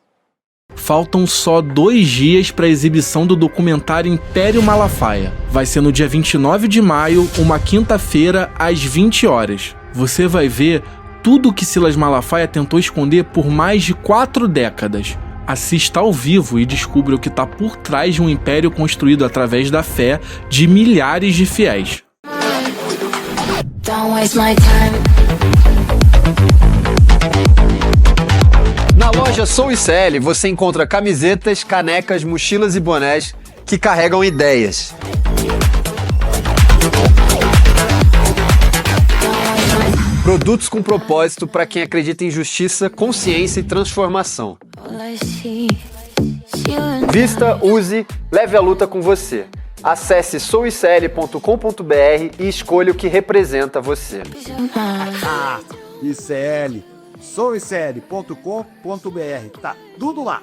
Faltam só 2 dias para a exibição do documentário Império Malafaia. Vai ser no dia 29 de maio, uma quinta-feira, às 20 horas. Você vai ver tudo o que Silas Malafaia tentou esconder por mais de 4 décadas. Assista ao vivo e descubra o que está por trás de um império construído através da fé de milhares de fiéis. Na loja Sou ICL você encontra camisetas, canecas, mochilas e bonés que carregam ideias. Produtos com propósito para quem acredita em justiça, consciência e transformação. Vista, use, leve a luta com você. Acesse souicl.com.br e escolha o que representa você. ICL, souicl.com.br, tá tudo lá.